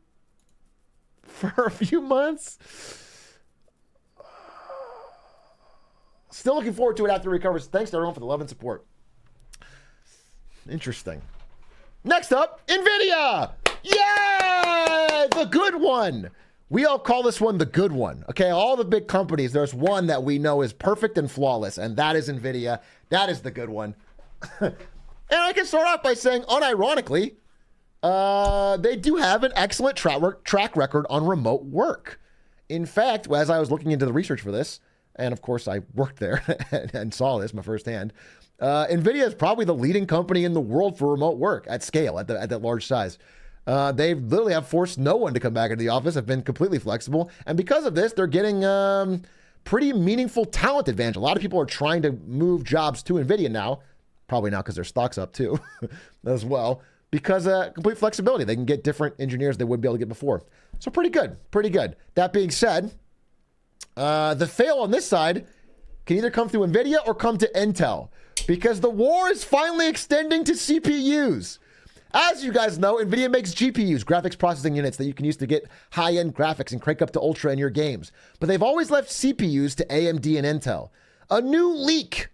for a few months. Still looking forward to it after he recovers. Thanks to everyone for the love and support. Interesting. Next up, NVIDIA. Yay! The good one. We all call this one the good one. Okay, all the big companies, there's one that we know is perfect and flawless, and that is NVIDIA. That is the good one. And I can start off by saying, unironically, they do have an excellent track record on remote work. In fact, as I was looking into the research for this, and of course I worked there and saw this firsthand, NVIDIA is probably the leading company in the world for remote work at scale, at that large size. They literally have forced no one to come back into the office, have been completely flexible. And because of this, they're getting pretty meaningful talent advantage. A lot of people are trying to move jobs to NVIDIA now, probably now because their stock's up too as well, because complete flexibility. They can get different engineers they wouldn't be able to get before. So pretty good, pretty good. That being said, the fail on this side can either come through NVIDIA or come to Intel, because the war is finally extending to CPUs. As you guys know, NVIDIA makes GPUs, graphics processing units that you can use to get high-end graphics and crank up to ultra in your games. But they've always left CPUs to AMD and Intel. A new leak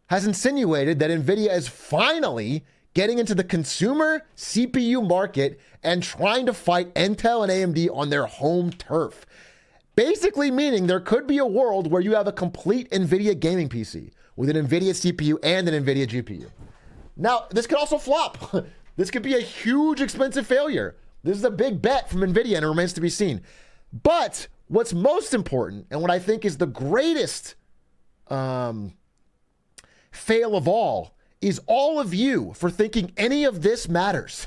has insinuated that NVIDIA is finally getting into the consumer CPU market and trying to fight Intel and AMD on their home turf. Basically meaning there could be a world where you have a complete NVIDIA gaming PC with an NVIDIA CPU and an NVIDIA GPU. Now, this could also flop. This could be a huge, expensive failure. This is a big bet from NVIDIA, and it remains to be seen. But what's most important, and what I think is the greatest fail of all, is all of you for thinking any of this matters.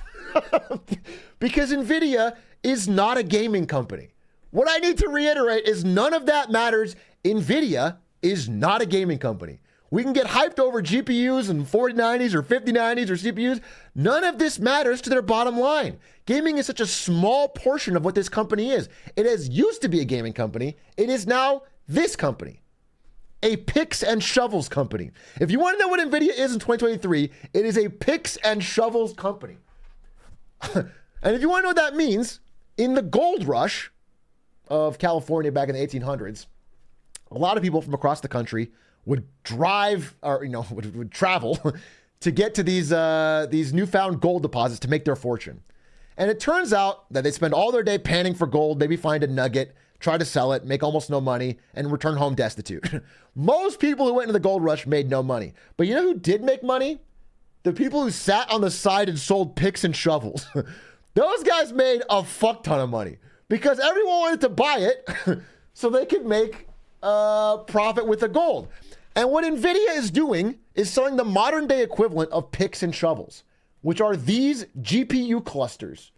Because NVIDIA is not a gaming company. What I need to reiterate is none of that matters. NVIDIA is not a gaming company. We can get hyped over GPUs and 4090s or 5090s or CPUs. None of this matters to their bottom line. Gaming is such a small portion of what this company is. It has used to be a gaming company. It is now this company, a picks and shovels company. If you want to know what NVIDIA is in 2023, it is a picks and shovels company. And if you want to know what that means, in the gold rush of California back in the 1800s, a lot of people from across the country would drive, or would travel to get to these newfound gold deposits to make their fortune. And it turns out that they spend all their day panning for gold, maybe find a nugget, try to sell it, make almost no money, and return home destitute. Most people who went into the gold rush made no money. But you know who did make money? The people who sat on the side and sold picks and shovels. Those guys made a fuck ton of money because everyone wanted to buy it so they could make profit with the gold. And what NVIDIA is doing is selling the modern day equivalent of picks and shovels, which are these GPU clusters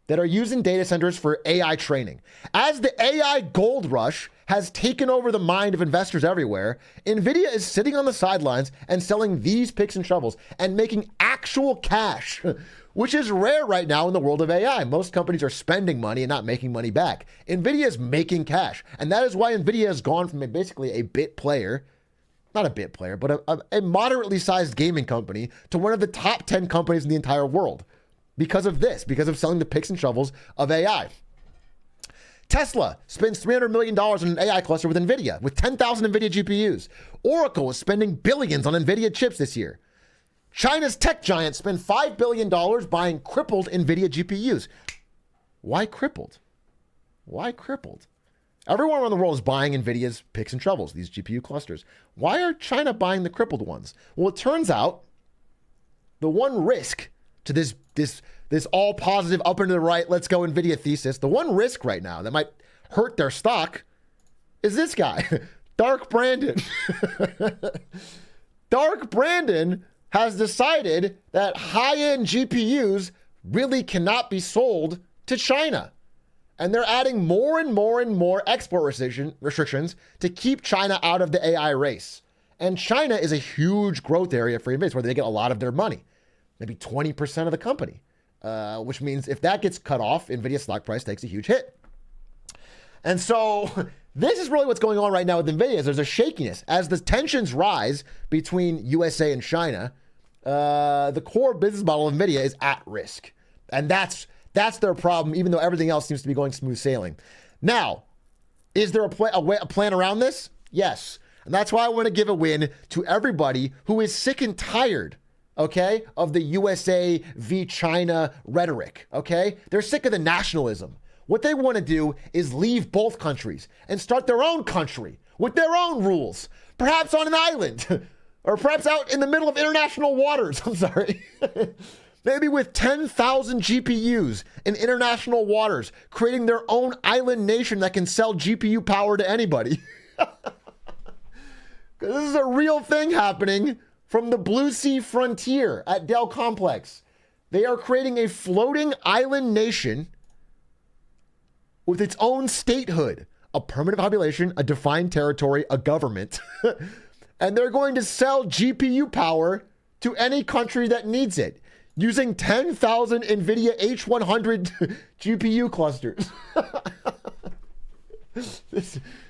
that are used in data centers for AI training. As the AI gold rush has taken over the mind of investors everywhere, NVIDIA is sitting on the sidelines and selling these picks and shovels and making actual cash, which is rare right now in the world of AI. Most companies are spending money and not making money back. NVIDIA is making cash. And that is why NVIDIA has gone from basically a bit player, not a bit player, but a moderately sized gaming company to one of the top 10 companies in the entire world. Because of this, because of selling the picks and shovels of AI. Tesla spends $300 million on an AI cluster with NVIDIA, with 10,000 NVIDIA GPUs. Oracle is spending billions on NVIDIA chips this year. China's tech giant spent $5 billion buying crippled NVIDIA GPUs. Why crippled? Why crippled? Everyone around the world is buying NVIDIA's picks and shovels, these GPU clusters. Why are China buying the crippled ones? Well, it turns out the one risk to this all positive up and to the right, let's go NVIDIA thesis. The one risk right now that might hurt their stock is this guy, Dark Brandon. Dark Brandon has decided that high-end GPUs really cannot be sold to China. And they're adding more and more and more export restrictions to keep China out of the AI race. And China is a huge growth area for NVIDIA, where they get a lot of their money, maybe 20% of the company, which means if that gets cut off, NVIDIA's stock price takes a huge hit. And so this is really what's going on right now with NVIDIA. Is there's a shakiness. As the tensions rise between USA and China, the core business model of NVIDIA is at risk. And that's their problem, even though everything else seems to be going smooth sailing. Now, is there a plan around this? Yes. And that's why I want to give a win to everybody who is sick and tired, okay, of the USA v. China rhetoric, okay? They're sick of the nationalism. What they want to do is leave both countries and start their own country with their own rules, perhaps on an island or perhaps out in the middle of international waters. I'm sorry. Maybe with 10,000 GPUs in international waters, creating their own island nation that can sell GPU power to anybody. This is a real thing happening from the Blue Sea frontier at Dell Complex. They are creating a floating island nation with its own statehood, a permanent population, a defined territory, a government. And they're going to sell GPU power to any country that needs it using 10,000 NVIDIA H100 GPU clusters.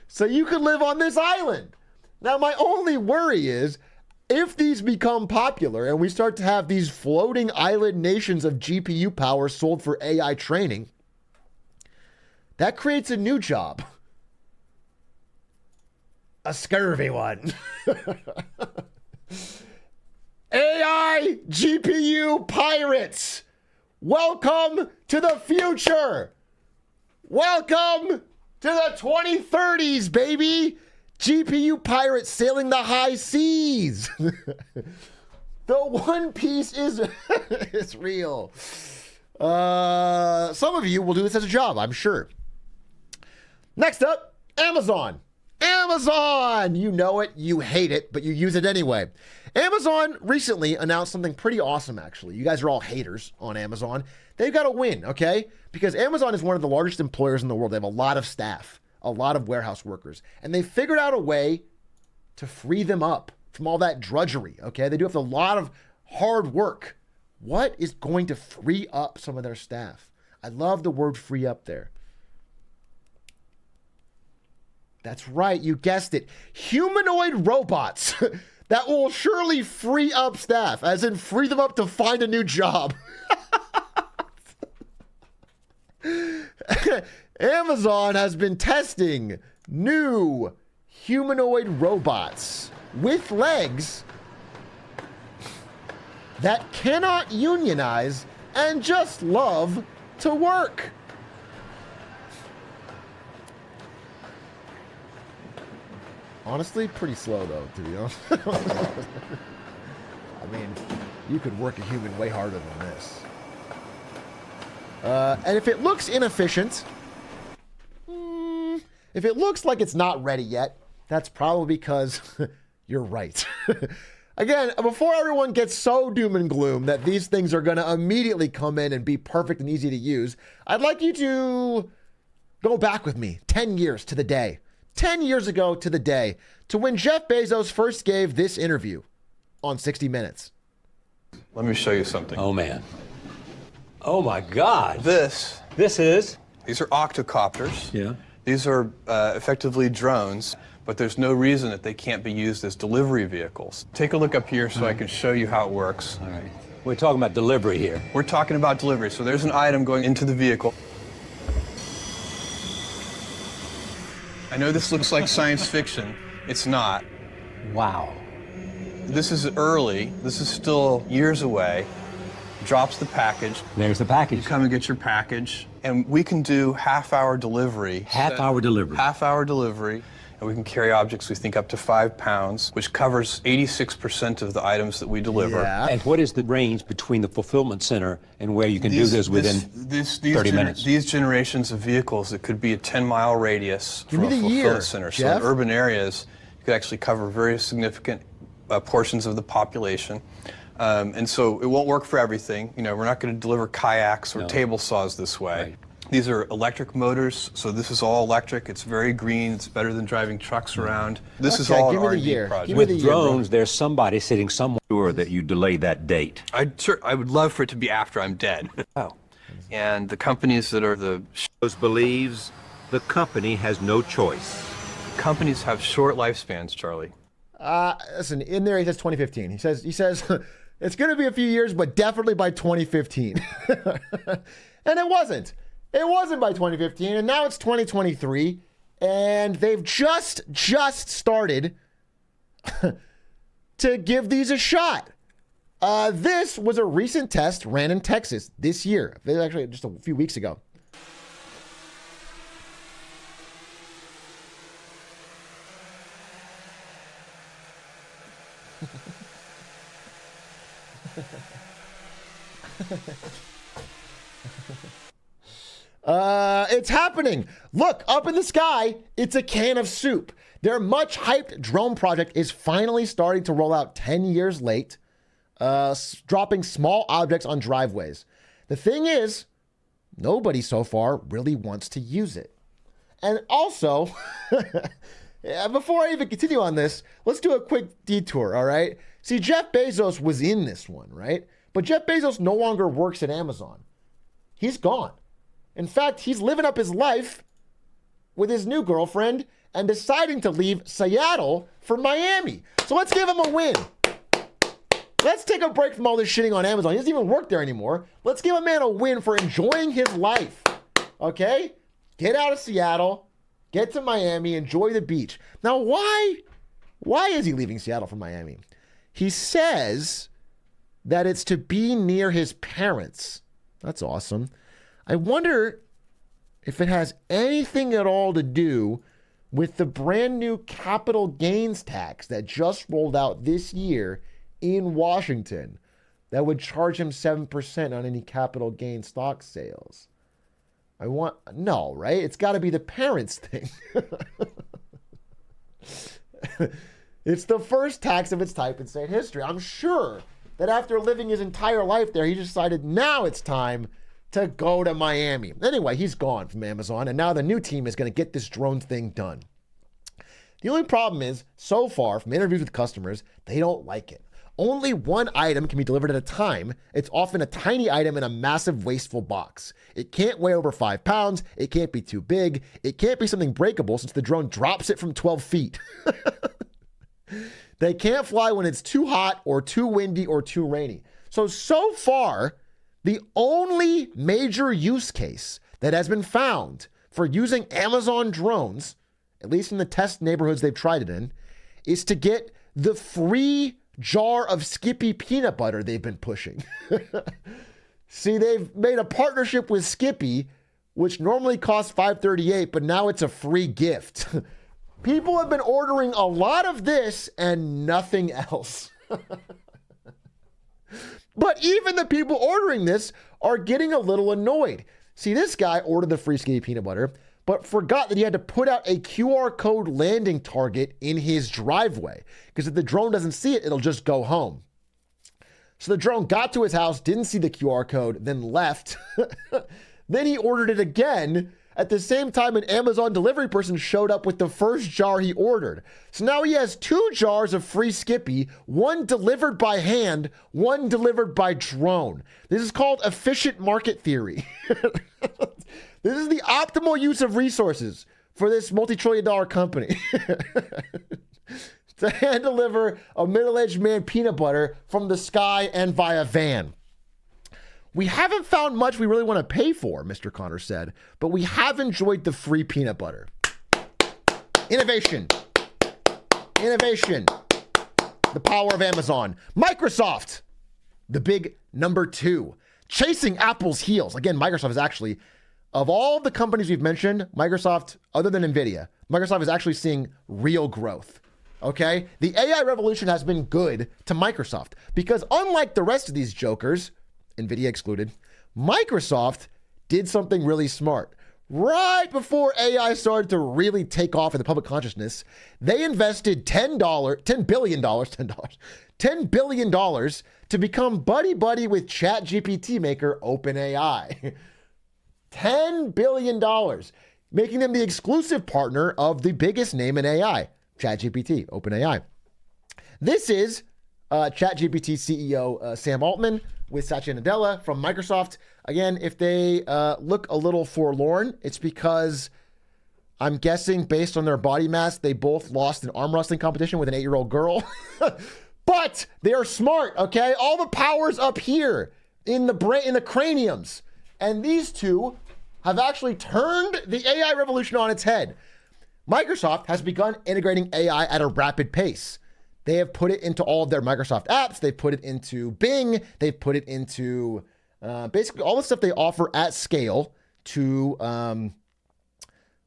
So you can live on this island. Now, my only worry is if these become popular and we start to have these floating island nations of GPU power sold for AI training, that creates a new job. A scurvy one. AI GPU pirates. Welcome to the future. Welcome to the 2030s, baby. GPU pirates sailing the high seas. The One Piece is real. Some of you will do this as a job, I'm sure. Next up, Amazon. Amazon! You know it, you hate it, but you use it anyway. Amazon recently announced something pretty awesome, actually. You guys are all haters on Amazon. They've got to win, okay? Because Amazon is one of the largest employers in the world. They have a lot of staff, a lot of warehouse workers, and they figured out a way to free them up from all that drudgery, okay? They do have a lot of hard work. What is going to free up some of their staff? I love the word free up there. That's right, you guessed it. Humanoid robots that will surely free up staff, as in free them up to find a new job. Amazon has been testing new humanoid robots with legs that cannot unionize and just love to work. Honestly, pretty slow though, to be honest. I mean, you could work a human way harder than this. And if it looks inefficient, if it looks like it's not ready yet, that's probably because you're right. Again, before everyone gets so doom and gloom that these things are going to immediately come in and be perfect and easy to use, I'd like you to go back with me 10 years to the day. 10 years ago to the day, to when Jeff Bezos first gave this interview on 60 Minutes. Let me show you something. Oh, man. Oh, my God. These are octocopters. Yeah. These are effectively drones, but there's no reason that they can't be used as delivery vehicles. Take a look up here so I can show you how it works. All right. We're talking about delivery here. We're talking about delivery. So there's an item going into the vehicle. I know this looks like science fiction. It's not. Wow. This is early. This is still years away. Drops the package. There's the package. You come and get your package. And we can do half-hour delivery. Half-hour delivery. Half-hour delivery. And we can carry objects, we think, up to 5 pounds, which covers 86% of the items that we deliver. Yeah. And what is the range between the fulfillment center and where you can do this within 30 minutes? These generations of vehicles, it could be a 10-mile radius Give from me a the year, fulfillment center. Jeff. So in urban areas, you could actually cover very significant portions of the population. And so it won't work for everything. You know, we're not going to deliver kayaks or table saws this way. Right. These are electric motors, so this is all electric. It's very green. It's better than driving trucks around. This is all an give me the R&D year. project. Give me the With year, bro. drones, there's somebody sitting somewhere that you delay that date. I would love for it to be after I'm dead. Oh. And the companies that are the believes the company has no choice. companies have short lifespans, Charlie. Listen, in there he says 2015. He says it's going to be a few years, but definitely by 2015. And it wasn't. It wasn't by 2015, and now it's 2023, and they've just started to give these a shot. This was a recent test ran in Texas this year. Actually, just a few weeks ago. It's happening. Look, up in the sky, it's a can of soup. Their much hyped drone project is finally starting to roll out 10 years late, dropping small objects on driveways. The thing is, nobody so far really wants to use it. And also, before I even continue on this, let's do a quick detour, all right? See, Jeff Bezos was in this one, right? But Jeff Bezos no longer works at Amazon. He's gone. In fact, he's living up his life with his new girlfriend and deciding to leave Seattle for Miami. So let's give him a win. Let's take a break from all this shitting on Amazon. He doesn't even work there anymore. Let's give a man a win for enjoying his life. Okay? Get out of Seattle, get to Miami, enjoy the beach. Now, why is he leaving Seattle for Miami? He says that it's to be near his parents. That's awesome. I wonder if it has anything at all to do with the brand new capital gains tax that just rolled out this year in Washington that would charge him 7% on any capital gain stock sales. No, right? It's got to be the parents thing. It's the first tax of its type in state history. I'm sure that after living his entire life there, he decided now it's time to go to Miami. Anyway, he's gone from Amazon, and now the new team is going to get this drone thing done. The only problem is, so far, from interviews with customers, they don't like it. Only one item can be delivered at a time. It's often a tiny item in a massive, wasteful box. It can't weigh over 5 pounds. It can't be too big. It can't be something breakable since the drone drops it from 12 feet. They can't fly when it's too hot or too windy or too rainy. So far, the only major use case that has been found for using Amazon drones, at least in the test neighborhoods they've tried it in, is to get the free jar of Skippy peanut butter they've been pushing. See, they've made a partnership with Skippy, which normally costs $5.38, but now it's a free gift. People have been ordering a lot of this and nothing else. But even the people ordering this are getting a little annoyed. See, this guy ordered the free Skippy peanut butter, but forgot that he had to put out a QR code landing target in his driveway, because if the drone doesn't see it, it'll just go home. So the drone got to his house, didn't see the QR code, then left. Then he ordered it again. At the same time, an Amazon delivery person showed up with the first jar he ordered. So now he has 2 jars of free Skippy, one delivered by hand, one delivered by drone. This is called efficient market theory. This is the optimal use of resources for this multi-trillion-dollar company. To hand deliver a middle-aged man peanut butter from the sky and via van. We haven't found much we really want to pay for, Mr. Connor said, but we have enjoyed the free peanut butter. Innovation. Innovation. The power of Amazon. Microsoft, the big number 2, chasing Apple's heels. Again, Microsoft is actually of all the companies we've mentioned, Microsoft, other than NVIDIA, Microsoft is actually seeing real growth. Okay? The AI revolution has been good to Microsoft because unlike the rest of these jokers, NVIDIA excluded, Microsoft did something really smart. Right before AI started to really take off in the public consciousness, they invested $10 billion to become buddy-buddy with ChatGPT maker OpenAI. $10 billion, making them the exclusive partner of the biggest name in AI, ChatGPT, OpenAI. This is ChatGPT CEO Sam Altman with Satya Nadella from Microsoft. Again, if they look a little forlorn, it's because I'm guessing based on their body mass, they both lost an arm wrestling competition with an 8-year-old girl. But they are smart, okay? All the power's up here in the brain, in the craniums. And these two have actually turned the AI revolution on its head. Microsoft has begun integrating AI at a rapid pace. They have put it into all of their Microsoft apps. They've put it into Bing. They've put it into basically all the stuff they offer at scale to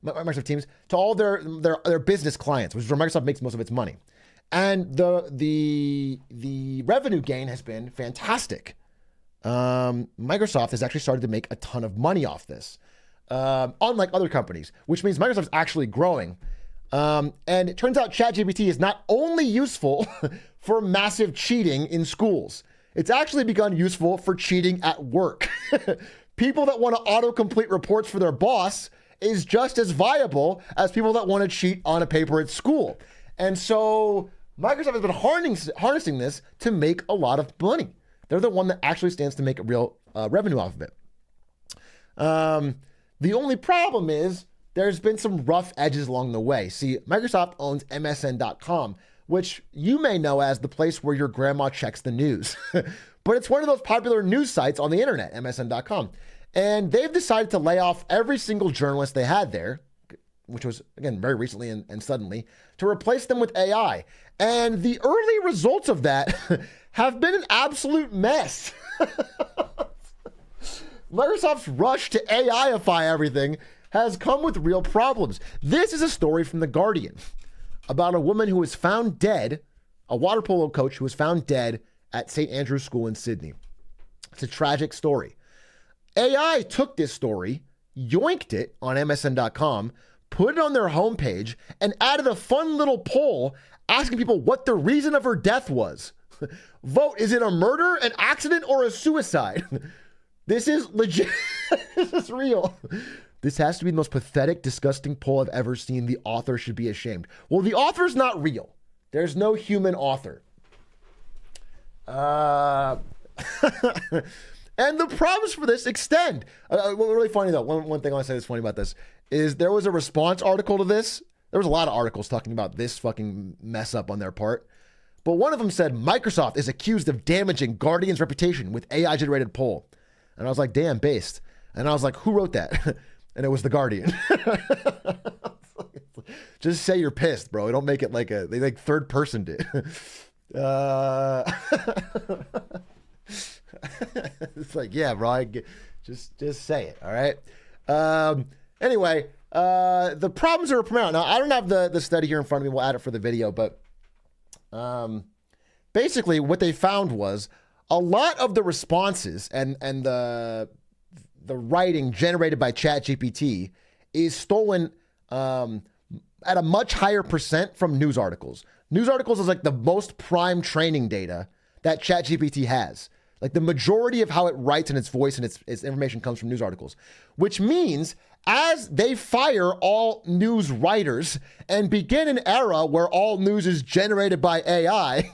Microsoft Teams, to all their business clients, which is where Microsoft makes most of its money. And the revenue gain has been fantastic. Microsoft has actually started to make a ton of money off this, unlike other companies, which means Microsoft's actually growing. And it turns out ChatGPT is not only useful for massive cheating in schools, it's actually begun useful for cheating at work. People that want to autocomplete reports for their boss is just as viable as people that want to cheat on a paper at school. And so Microsoft has been harnessing this to make a lot of money. They're the one that actually stands to make a real revenue off of it. The only problem is there's been some rough edges along the way. See, Microsoft owns MSN.com, which you may know as the place where your grandma checks the news. But it's one of those popular news sites on the internet, MSN.com. And they've decided to lay off every single journalist they had there, which was, again, very recently and suddenly, to replace them with AI. And the early results of that have been an absolute mess. Microsoft's rush to AIify everything has come with real problems. This is a story from The Guardian about a woman who was found dead, a water polo coach who was found dead at St. Andrew's School in Sydney. It's a tragic story. AI took this story, yoinked it on MSN.com, put it on their homepage, and added a fun little poll asking people what the reason of her death was. Vote, is it a murder, an accident, or a suicide? This is legit. This is real. This has to be the most pathetic, disgusting poll I've ever seen. The author should be ashamed. Well, the author's not real. There's no human author. And the problems for this extend. What's really funny, though, one thing I want to say that's funny about this is there was a response article to this. There was a lot of articles talking about this fucking mess up on their part. But one of them said, Microsoft is accused of damaging Guardian's reputation with AI-generated poll. And I was like, damn, based. And I was like, who wrote that? And it was The Guardian. Just say you're pissed, bro. Don't make it like they like third person did. It's like, yeah, bro, just say it. All right. Anyway, the problems are pronounced. Now, I don't have the study here in front of me. We'll add it for the video, but basically what they found was a lot of the responses and the writing generated by ChatGPT is stolen at a much higher percent from news articles. News articles is like the most prime training data that ChatGPT has. Like the majority of how it writes and its voice and its information comes from news articles, which means as they fire all news writers and begin an era where all news is generated by AI,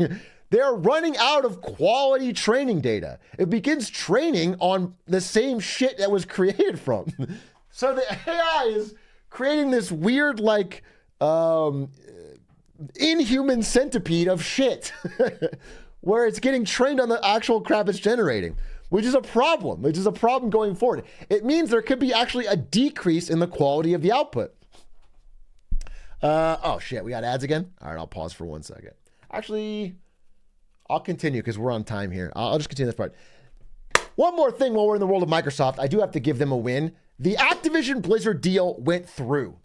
they're running out of quality training data. It begins training on the same shit that was created from. So the AI is creating this weird, like, inhuman centipede of shit where it's getting trained on the actual crap it's generating, which is a problem, going forward. It means there could be actually a decrease in the quality of the output. Oh shit, we got ads again? All right, I'll pause for 1 second. Actually, I'll continue because we're on time here. I'll just continue this part. One more thing while we're in the world of Microsoft, I do have to give them a win. The Activision Blizzard deal went through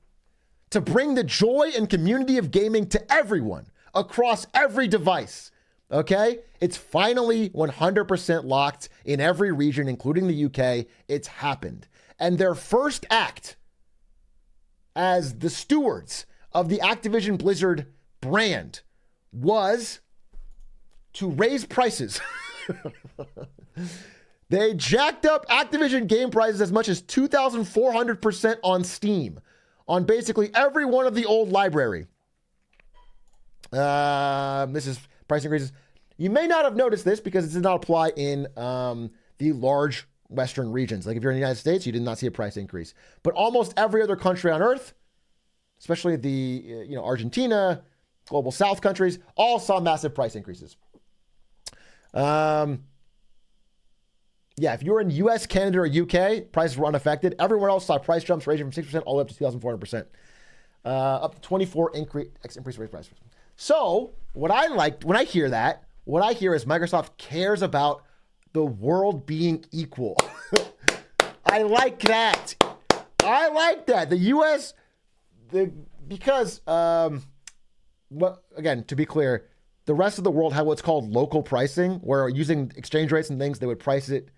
to bring the joy and community of gaming to everyone across every device. Okay? It's finally 100% locked in every region, including the UK. It's happened. And their first act as the stewards of the Activision Blizzard brand was to raise prices. They jacked up Activision game prices as much as 2,400% on Steam, on basically every one of the old library. This is price increases. You may not have noticed this because it does not apply in the large Western regions. Like if you're in the United States, you did not see a price increase. But almost every other country on Earth, especially the Argentina, global South countries, all saw massive price increases. Yeah, if you were in US, Canada, or UK, prices were unaffected. Everywhere else saw price jumps ranging from 6% all the way up to 2,400%. Up to 24 increase rate price. So, what I like, when I hear that, what I hear is Microsoft cares about the world being equal. I like that. I like that. The US, because, again, to be clear, the rest of the world had what's called local pricing, where using exchange rates and things, they would price it,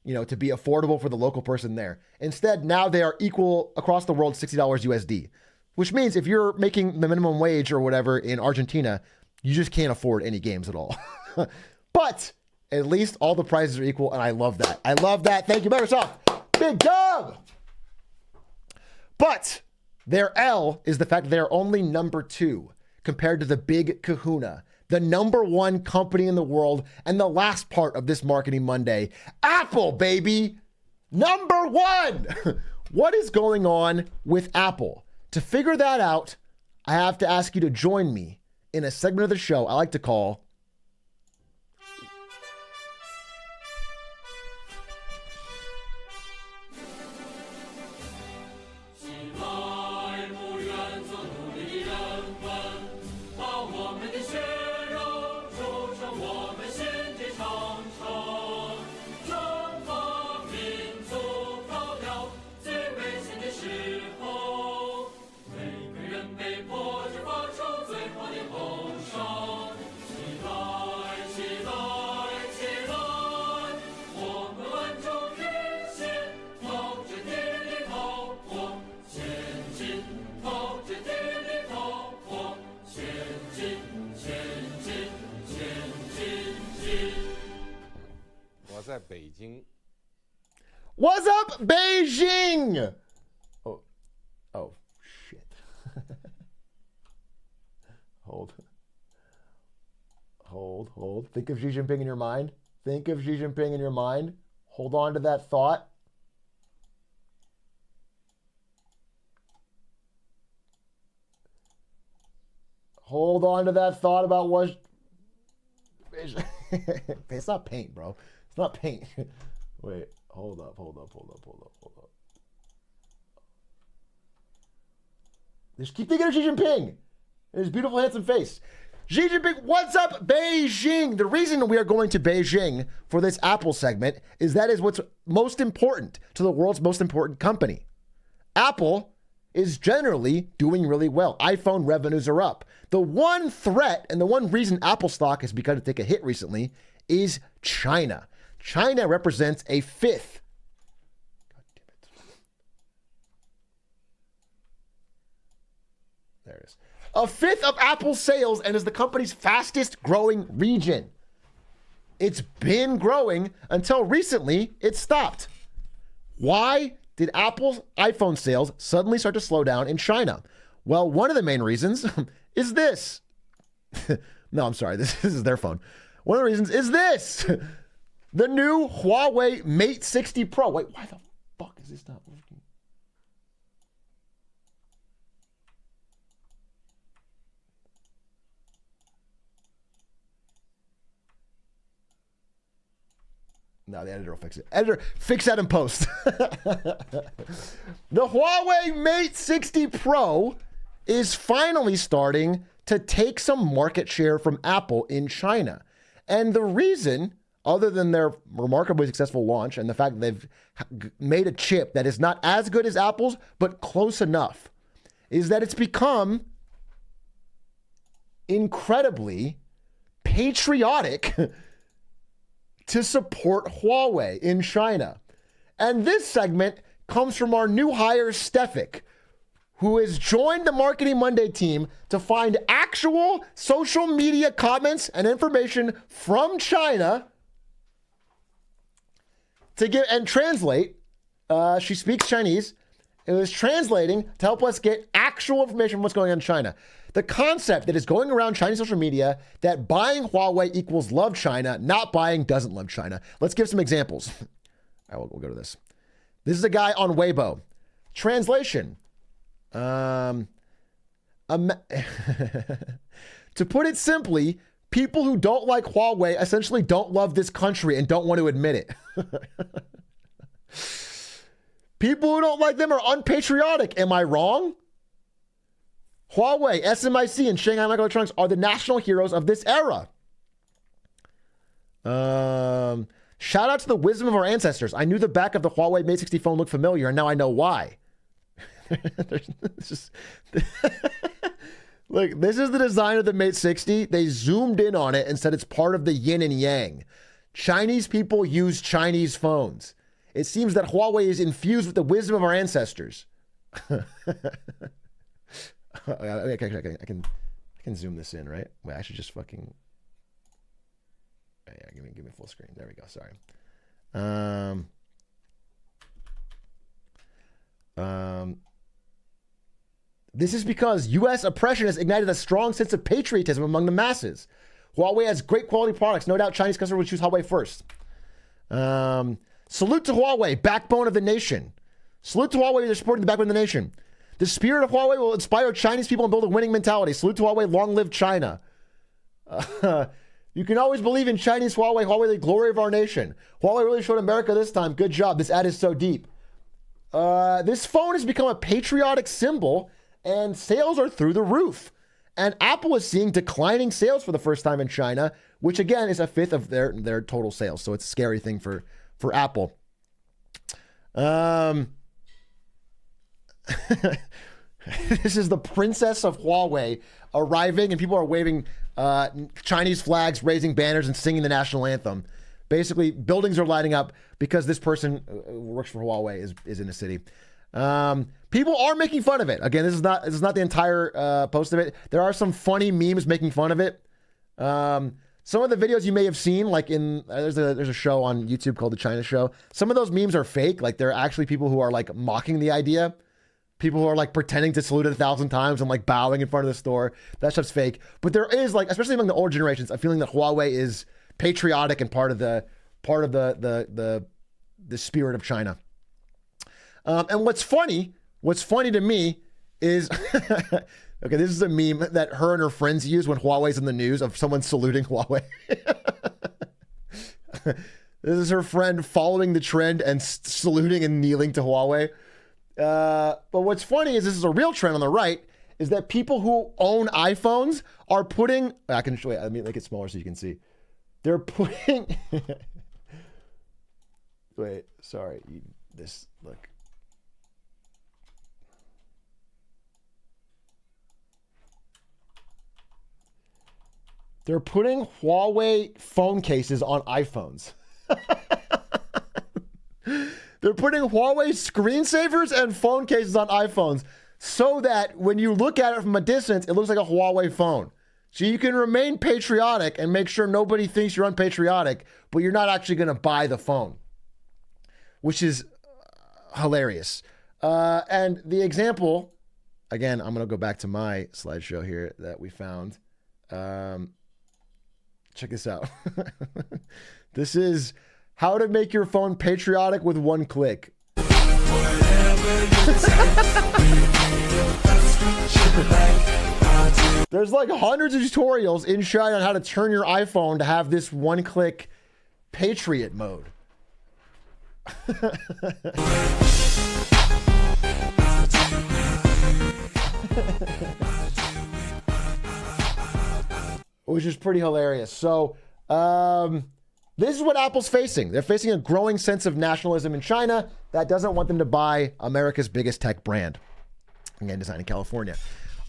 to be affordable for the local person there. Instead, now they are equal across the world, $60 USD, which means if you're making the minimum wage or whatever in Argentina, you just can't afford any games at all. But at least all the prices are equal, and I love that. I love that. Thank you, Microsoft. Big dub! But their L is the fact that they're only number 2 compared to the big kahuna, the number 1 company in the world, and the last part of this Marketing Monday, Apple, baby. Number 1. What is going on with Apple? To figure that out, I have to ask you to join me in a segment of the show I like to call What's up, Beijing? Oh, shit. Hold. Think of Xi Jinping in your mind. Hold on to that thought. Hold on to that thought about what... It's not paint, bro. It's not paint. Wait, hold up. Just keep thinking of Xi Jinping and his beautiful, handsome face. Xi Jinping, what's up, Beijing? The reason we are going to Beijing for this Apple segment is that is what's most important to the world's most important company. Apple is generally doing really well. iPhone revenues are up. The one threat and the one reason Apple stock has begun to take a hit recently is China. China represents a fifth. God damn it. There it is. A fifth of Apple's sales and is the company's fastest growing region. It's been growing until recently it stopped. Why did Apple's iPhone sales suddenly start to slow down in China? Well, one of the main reasons is this. No, I'm sorry. This is their phone. One of the reasons is this. The new Huawei Mate 60 Pro. Wait, why the fuck is this not working? No, the editor will fix it. Editor, fix that in post. The Huawei Mate 60 Pro is finally starting to take some market share from Apple in China. And the reason other than their remarkably successful launch and the fact that they've made a chip that is not as good as Apple's, but close enough, is that it's become incredibly patriotic to support Huawei in China. And this segment comes from our new hire, Stefik, who has joined the Marketing Monday team to find actual social media comments and information from China to get and translate. She speaks Chinese. It was translating to help us get actual information from what's going on in China. The concept that is going around Chinese social media that buying Huawei equals love China, not buying doesn't love China. Let's give some examples. All right, we'll go to this. This is a guy on Weibo. Translation. To put it simply, people who don't like Huawei essentially don't love this country and don't want to admit it. People who don't like them are unpatriotic. Am I wrong? Huawei, SMIC, and Shanghai Microelectronics are the national heroes of this era. Shout out to the wisdom of our ancestors. I knew the back of the Huawei Mate 60 phone looked familiar, and now I know why. Look, this is the design of the Mate 60. They zoomed in on it and said it's part of the yin and yang. Chinese people use Chinese phones. It seems that Huawei is infused with the wisdom of our ancestors. I can zoom this in, right? Wait, I should just fucking... Yeah, give me full screen. There we go. Sorry. This is because U.S. oppression has ignited a strong sense of patriotism among the masses. Huawei has great quality products. No doubt Chinese customers would choose Huawei first. Salute to Huawei, backbone of the nation. Salute to Huawei, they're supporting the backbone of the nation. The spirit of Huawei will inspire Chinese people and build a winning mentality. Salute to Huawei, long live China. You can always believe in Chinese Huawei. Huawei, the glory of our nation. Huawei really showed America this time. Good job. This ad is so deep. This phone has become a patriotic symbol, and sales are through the roof. And Apple is seeing declining sales for the first time in China, which again is a fifth of their total sales. So it's a scary thing for Apple. This is the princess of Huawei arriving, and people are waving Chinese flags, raising banners, and singing the national anthem. Basically, buildings are lighting up because this person who works for Huawei is in the city. People are making fun of it. Again, this is not the entire post of it. There are some funny memes making fun of it. Some of the videos you may have seen, like there's a show on YouTube called The China Show. Some of those memes are fake. Like, they're actually people who are like mocking the idea. People who are like pretending to salute it 1,000 times and like bowing in front of the store. That stuff's fake. But there is, like, especially among the older generations, a feeling that Huawei is patriotic and part of the spirit of China. And what's funny to me is, okay, this is a meme that her and her friends use when Huawei's in the news, of someone saluting Huawei. This is her friend following the trend and saluting and kneeling to Huawei. But what's funny is, this is a real trend on the right, is that people who own iPhones are putting, I can show you, let me make it smaller so you can see. They're putting, wait, sorry, look. They're putting Huawei phone cases on iPhones. They're putting Huawei screensavers and phone cases on iPhones so that when you look at it from a distance, it looks like a Huawei phone. So you can remain patriotic and make sure nobody thinks you're unpatriotic, but you're not actually going to buy the phone, which is hilarious. And the example, again, I'm going to go back to my slideshow here that we found. Check this out. This is how to make your phone patriotic with one click. There's like hundreds of tutorials in China on how to turn your iPhone to have this one-click patriot mode. Which is pretty hilarious. So, This is what Apple's facing. They're facing a growing sense of nationalism in China that doesn't want them to buy America's biggest tech brand. Again, designed in California.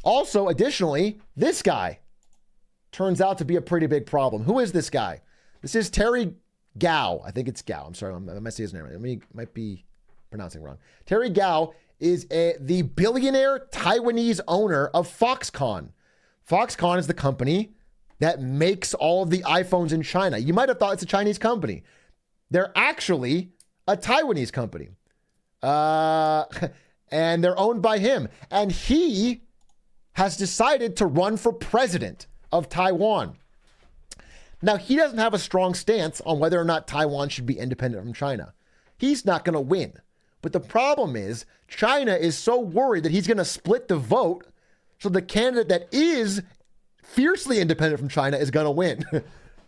Also, additionally, this guy turns out to be a pretty big problem. Who is this guy? This is Terry Gao. I think it's Gao. I'm sorry. I might say his name. I might be pronouncing wrong. Terry Gao is the billionaire Taiwanese owner of Foxconn. Foxconn is the company that makes all of the iPhones in China. You might have thought it's a Chinese company. They're actually a Taiwanese company. And they're owned by him. And he has decided to run for president of Taiwan. Now, he doesn't have a strong stance on whether or not Taiwan should be independent from China. He's not going to win. But the problem is, China is so worried that he's going to split the vote, so the candidate that is fiercely independent from China is going to win.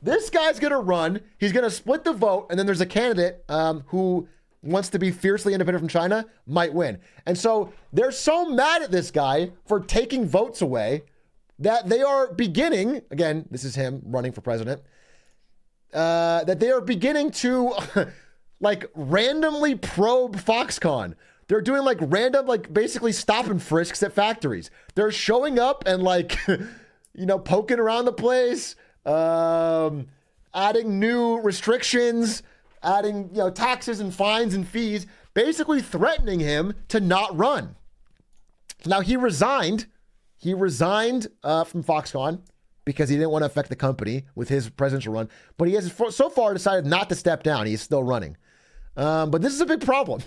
This guy's going to run, he's going to split the vote, and then there's a candidate who wants to be fiercely independent from China, might win. And so they're so mad at this guy for taking votes away that they are beginning, again, this is him running for president, that they are beginning to like randomly probe Foxconn. They're doing like random, like basically stop and frisks at factories. They're showing up and like, poking around the place, adding new restrictions, adding, taxes and fines and fees, basically threatening him to not run. Now he resigned. He resigned from Foxconn because he didn't want to affect the company with his presidential run. But he has so far decided not to step down. He's still running. But this is a big problem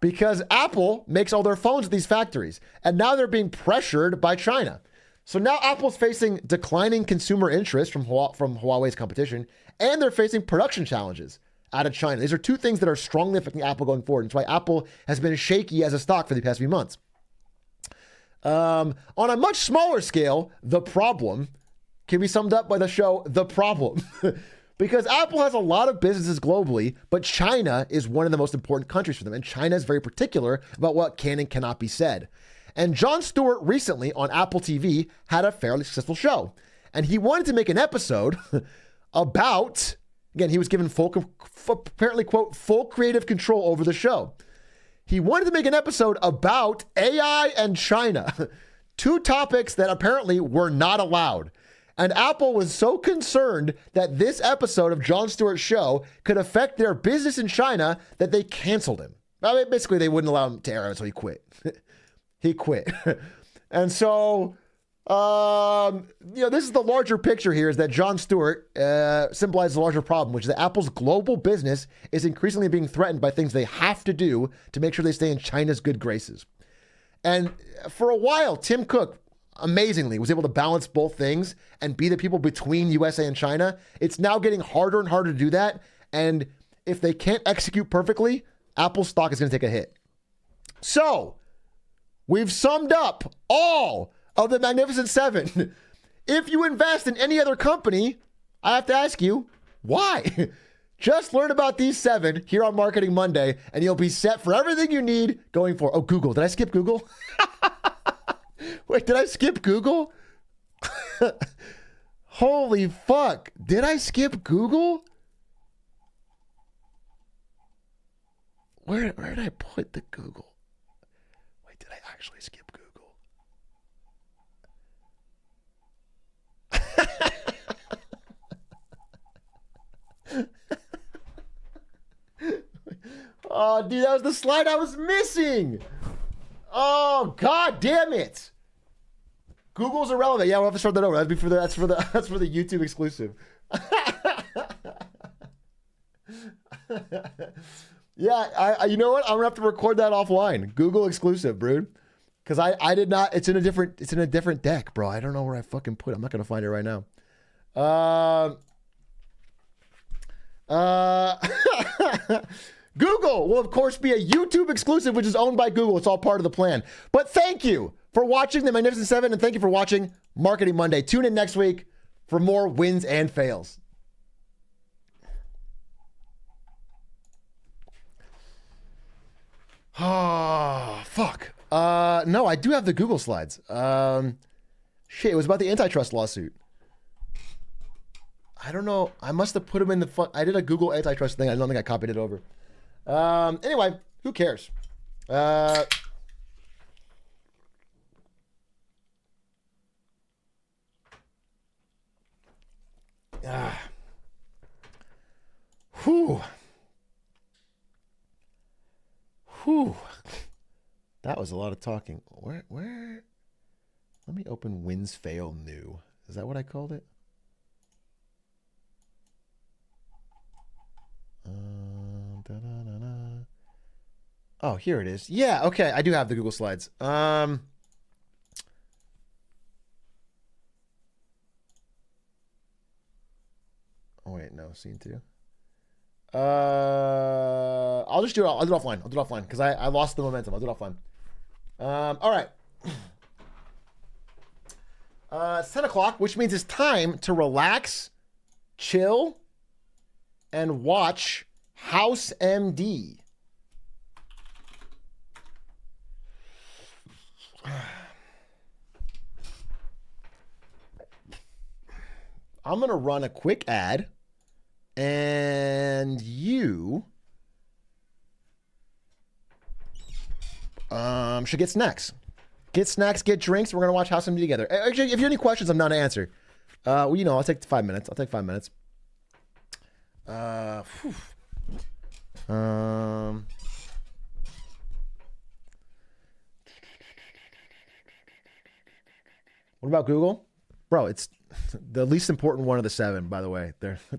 because Apple makes all their phones at these factories. And now they're being pressured by China. So now Apple's facing declining consumer interest from Huawei's competition. And they're facing production challenges out of China. These are two things that are strongly affecting Apple going forward. That's why Apple has been shaky as a stock for the past few months. On a much smaller scale, the problem can be summed up by the show, The Problem. Because Apple has a lot of businesses globally, but China is one of the most important countries for them. And China is very particular about what can and cannot be said. And Jon Stewart recently on Apple TV had a fairly successful show. And he wanted to make an episode about, again, he was given apparently, quote, full creative control over the show. He wanted to make an episode about AI and China, two topics that apparently were not allowed. And Apple was so concerned that this episode of Jon Stewart's show could affect their business in China that they canceled him. I mean, basically, they wouldn't allow him to air it, so he quit. He quit. And so, this is the larger picture here, is that Jon Stewart symbolizes a larger problem, which is that Apple's global business is increasingly being threatened by things they have to do to make sure they stay in China's good graces. And for a while, Tim Cook, amazingly, was able to balance both things and be the people between USA and China. It's now getting harder and harder to do that. And if they can't execute perfectly, Apple's stock is going to take a hit. So, we've summed up all of the Magnificent Seven. If you invest in any other company, I have to ask you, why? Just learn about these seven here on Marketing Monday, and you'll be set for everything you need going forward. Oh, Google. Did I skip Google? Wait, did I skip Google? Holy fuck. Did I skip Google? Where did I put the Google? Wait, did I actually skip Google? Oh, dude, that was the slide I was missing. Oh, god damn it. Google's irrelevant. Yeah, we'll have to start that over. That's for the YouTube exclusive. Yeah, you know what? I'm gonna have to record that offline. Google exclusive, dude. Because I did not. It's in a different deck, bro. I don't know where I fucking put it. I'm not gonna find it right now. Google will, of course, be a YouTube exclusive, which is owned by Google. It's all part of the plan. But thank you for watching the Magnificent Seven, and thank you for watching Marketing Monday. Tune in next week for more wins and fails. Oh, fuck. No, I do have the Google slides. Shit, it was about the antitrust lawsuit. I don't know. I must have put them in the I did a Google antitrust thing. I don't think I copied it over. Anyway, who cares? Whew. Whew. That was a lot of talking. Where? Let me open Wins Fail New. Is that what I called it? Oh, here it is. Yeah, okay. I do have the Google Slides. Oh, wait, no. Scene 2. I'll just do it. I'll do it offline. I'll do it offline because I lost the momentum. I'll do it offline. All right. It's 10 o'clock, which means it's time to relax, chill, and watch House MD. I'm going to run a quick ad, and you should get snacks. Get snacks, get drinks. We're going to watch House MD together. Actually, if you have any questions, I'm down to answer. Well, I'll take 5 minutes. I'll take 5 minutes. What about Google? Bro, it's the least important one of the 7, by the way.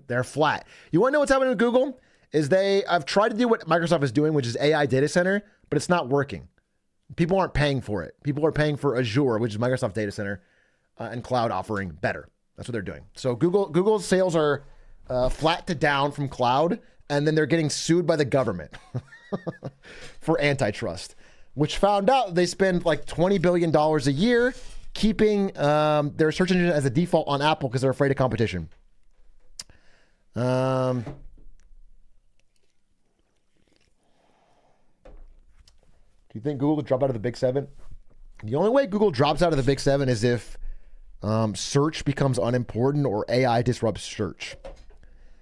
They're flat. You want to know what's happening with Google? I've tried to do what Microsoft is doing, which is AI data center, but it's not working. People aren't paying for it. People are paying for Azure, which is Microsoft data center, and cloud offering better. That's what they're doing. So Google's sales are flat to down from cloud, and then they're getting sued by the government for antitrust, which found out they spend like $20 billion a year keeping their search engine as a default on Apple because they're afraid of competition. Do you think Google would drop out of the big 7? The only way Google drops out of the big 7 is if search becomes unimportant or AI disrupts search.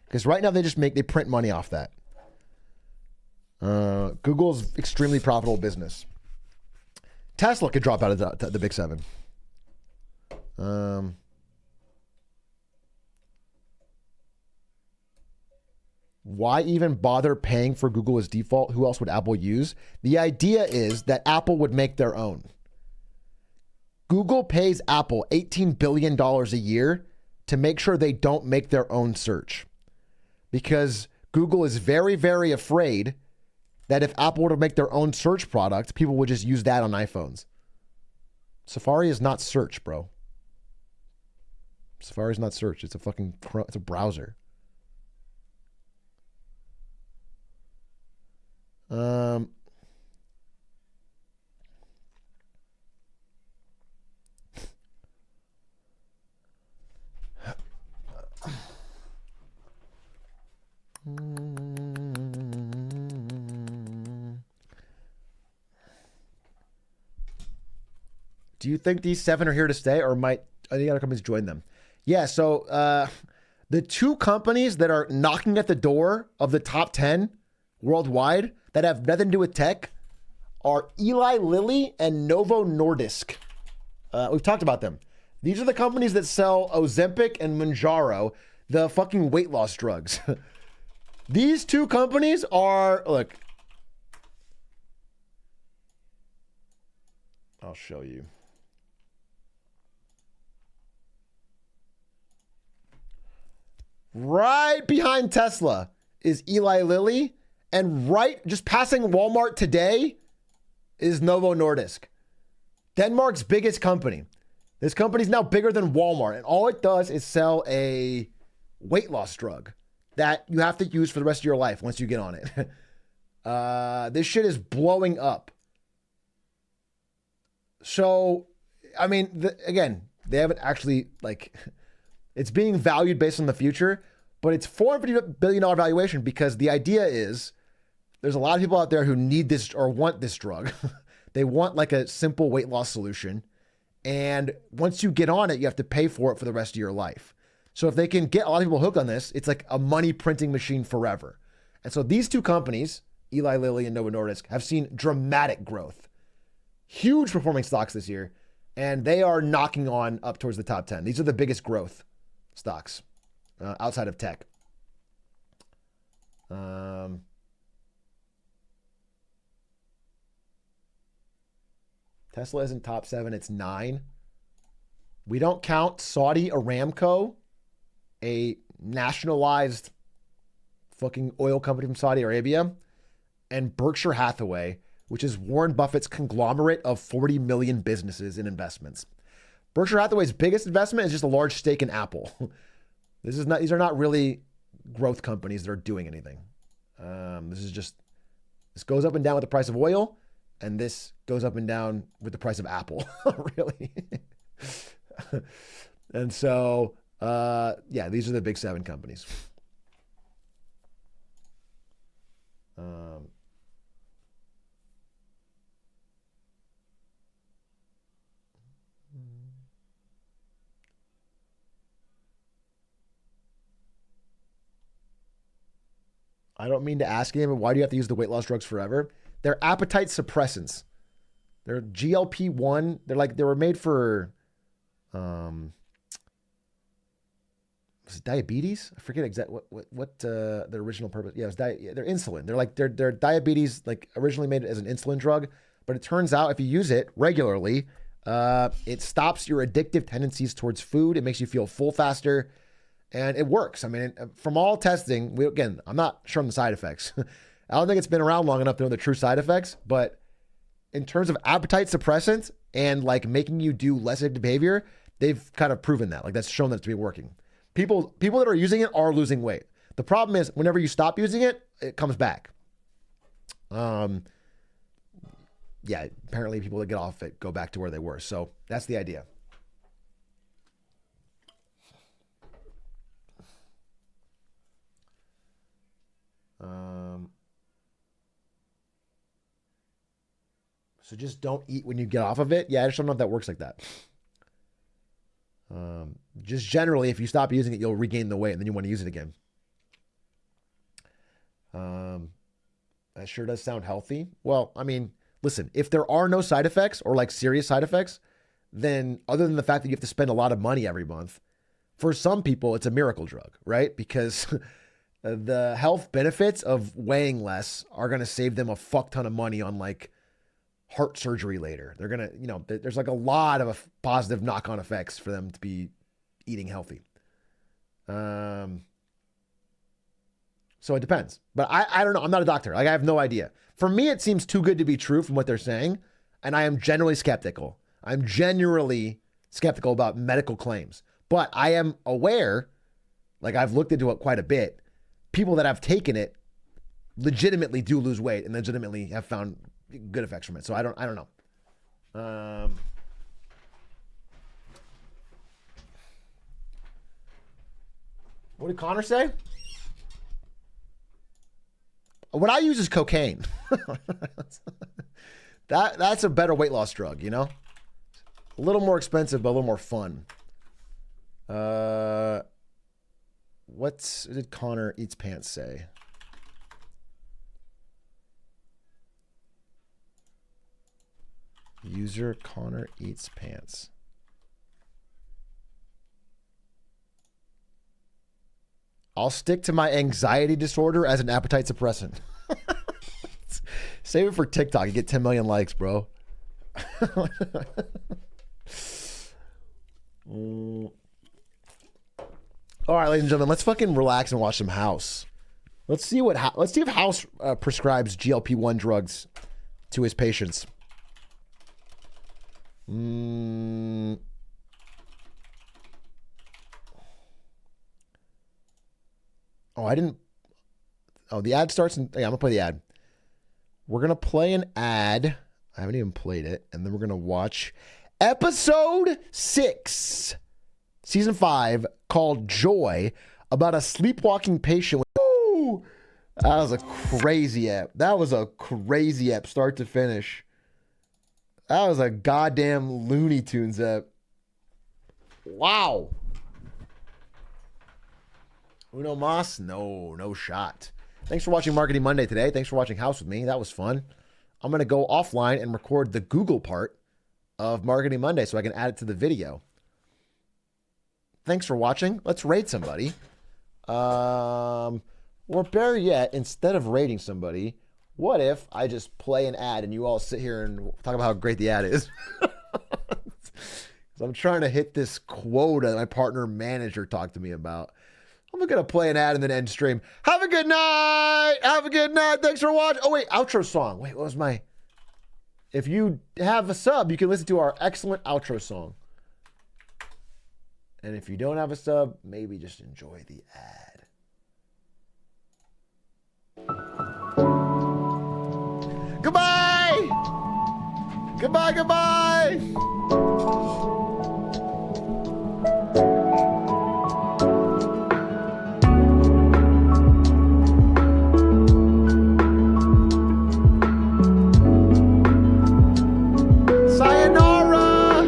Because right now they print money off that. Google's extremely profitable business. Tesla could drop out of the big 7. Why even bother paying for Google as default? Who else would Apple use? The idea is that Apple would make their own. Google pays Apple $18 billion a year to make sure they don't make their own search. Because Google is very, very afraid that if Apple were to make their own search product, people would just use that on iPhones. Safari is not search, bro. Safari is not search. It's a browser. Do you think these 7 are here to stay, or might any other companies join them? Yeah, so the 2 companies that are knocking at the door of the top 10 worldwide that have nothing to do with tech are Eli Lilly and Novo Nordisk. We've talked about them. These are the companies that sell Ozempic and Mounjaro, the fucking weight loss drugs. These 2 companies are, look, I'll show you. Right behind Tesla is Eli Lilly, and right just passing Walmart today is Novo Nordisk, Denmark's biggest company. This company's now bigger than Walmart, and all it does is sell a weight loss drug that you have to use for the rest of your life once you get on it. This shit is blowing up. So, I mean, again, they haven't actually, it's being valued based on the future, but it's $450 billion valuation because the idea is there's a lot of people out there who need this or want this drug. They want like a simple weight loss solution. And once you get on it, you have to pay for it for the rest of your life. So if they can get a lot of people hooked on this, it's like a money printing machine forever. And so these two companies, Eli Lilly and Novo Nordisk, have seen dramatic growth. Huge performing stocks this year. And they are knocking on up towards the top 10. These are the biggest growth stocks outside of tech. Tesla isn't top 7, it's 9. We don't count Saudi Aramco, a nationalized fucking oil company from Saudi Arabia, and Berkshire Hathaway, which is Warren Buffett's conglomerate of 40 million businesses and investments. Berkshire Hathaway's biggest investment is just a large stake in Apple. These are not really growth companies that are doing anything. This goes up and down with the price of oil, and this goes up and down with the price of Apple, really. And so, these are the big 7 companies. I don't mean to ask him, why do you have to use the weight loss drugs forever? They're appetite suppressants. They're GLP-1. They were made for, was it diabetes? I forget exactly what the original purpose. Yeah, it was they're insulin. They're diabetes, originally made as an insulin drug, but it turns out if you use it regularly, it stops your addictive tendencies towards food. It makes you feel full faster. And it works. I mean, from all testing, I'm not sure on the side effects. I don't think it's been around long enough to know the true side effects. But in terms of appetite suppressants and making you do less addictive behavior, they've kind of proven that. That's shown that to be working. People that are using it are losing weight. The problem is whenever you stop using it, it comes back. Apparently people that get off it go back to where they were. So that's the idea. So just don't eat when you get off of it. Yeah, I just don't know if that works like that. Just generally, if you stop using it, you'll regain the weight and then you want to use it again. That sure does sound healthy. Well, I mean, listen, if there are no side effects or serious side effects, then other than the fact that you have to spend a lot of money every month, for some people, it's a miracle drug, right? Because the health benefits of weighing less are going to save them a fuck ton of money on heart surgery later. They're going to, there's a lot of positive knock-on effects for them to be eating healthy. So it depends, but I don't know. I'm not a doctor. I have no idea. For me, it seems too good to be true from what they're saying. And I am generally skeptical. I'm genuinely skeptical about medical claims, but I am aware, I've looked into it quite a bit. People that have taken it legitimately do lose weight and legitimately have found good effects from it. So I don't know. What did Connor say? What I use is cocaine. That's a better weight loss drug, A little more expensive, but a little more fun. What did Connor Eats Pants say? User Connor Eats Pants. I'll stick to my anxiety disorder as an appetite suppressant. Save it for TikTok. You get 10 million likes, bro. All right, ladies and gentlemen, let's fucking relax and watch some House. Let's see if House prescribes GLP-1 drugs to his patients. The ad starts I'm gonna play the ad. We're gonna play an ad. I haven't even played it, and then we're gonna watch episode 6, season 5, called Joy, about a sleepwalking patient. Woo! That was a crazy app. Start to finish. That was a goddamn Looney Tunes app. Wow. Uno Mas? No shot. Thanks for watching Marketing Monday today. Thanks for watching House with me. That was fun. I'm going to go offline and record the Google part of Marketing Monday so I can add it to the video. Thanks for watching. Let's rate somebody. Or better yet, instead of rating somebody, what if I just play an ad and you all sit here and talk about how great the ad is? I'm trying to hit this quota that my partner manager talked to me about. I'm going to play an ad and then end stream. Have a good night. Have a good night. Thanks for watching. Oh, wait. Outro song. Wait, what was my... If you have a sub, you can listen to our excellent outro song. And if you don't have a sub, maybe just enjoy the ad. Goodbye. Goodbye, goodbye. Sayonara.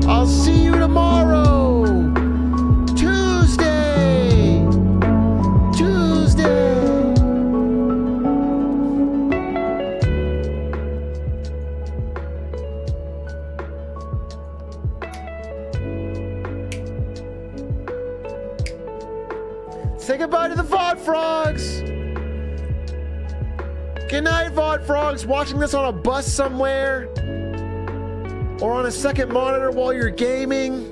I'll see you tomorrow. Tuesday. Say goodbye to the VOD frogs. Good night, VOD frogs. Watching this on a bus somewhere or on a second monitor while you're gaming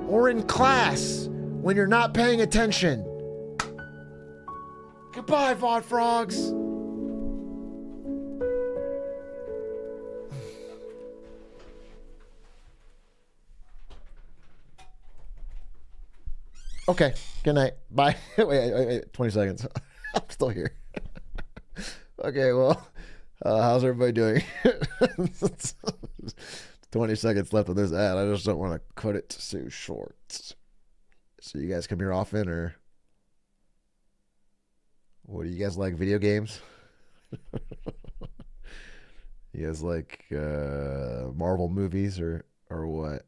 or in class when you're not paying attention. Goodbye, VOD frogs. Okay, good night. Bye. Wait, 20 seconds. I'm still here. Okay, well, how's everybody doing? 20 seconds left on this ad. I just don't want to cut it too short. So you guys come here often, or what do you guys like? Video games? You guys like Marvel movies or what?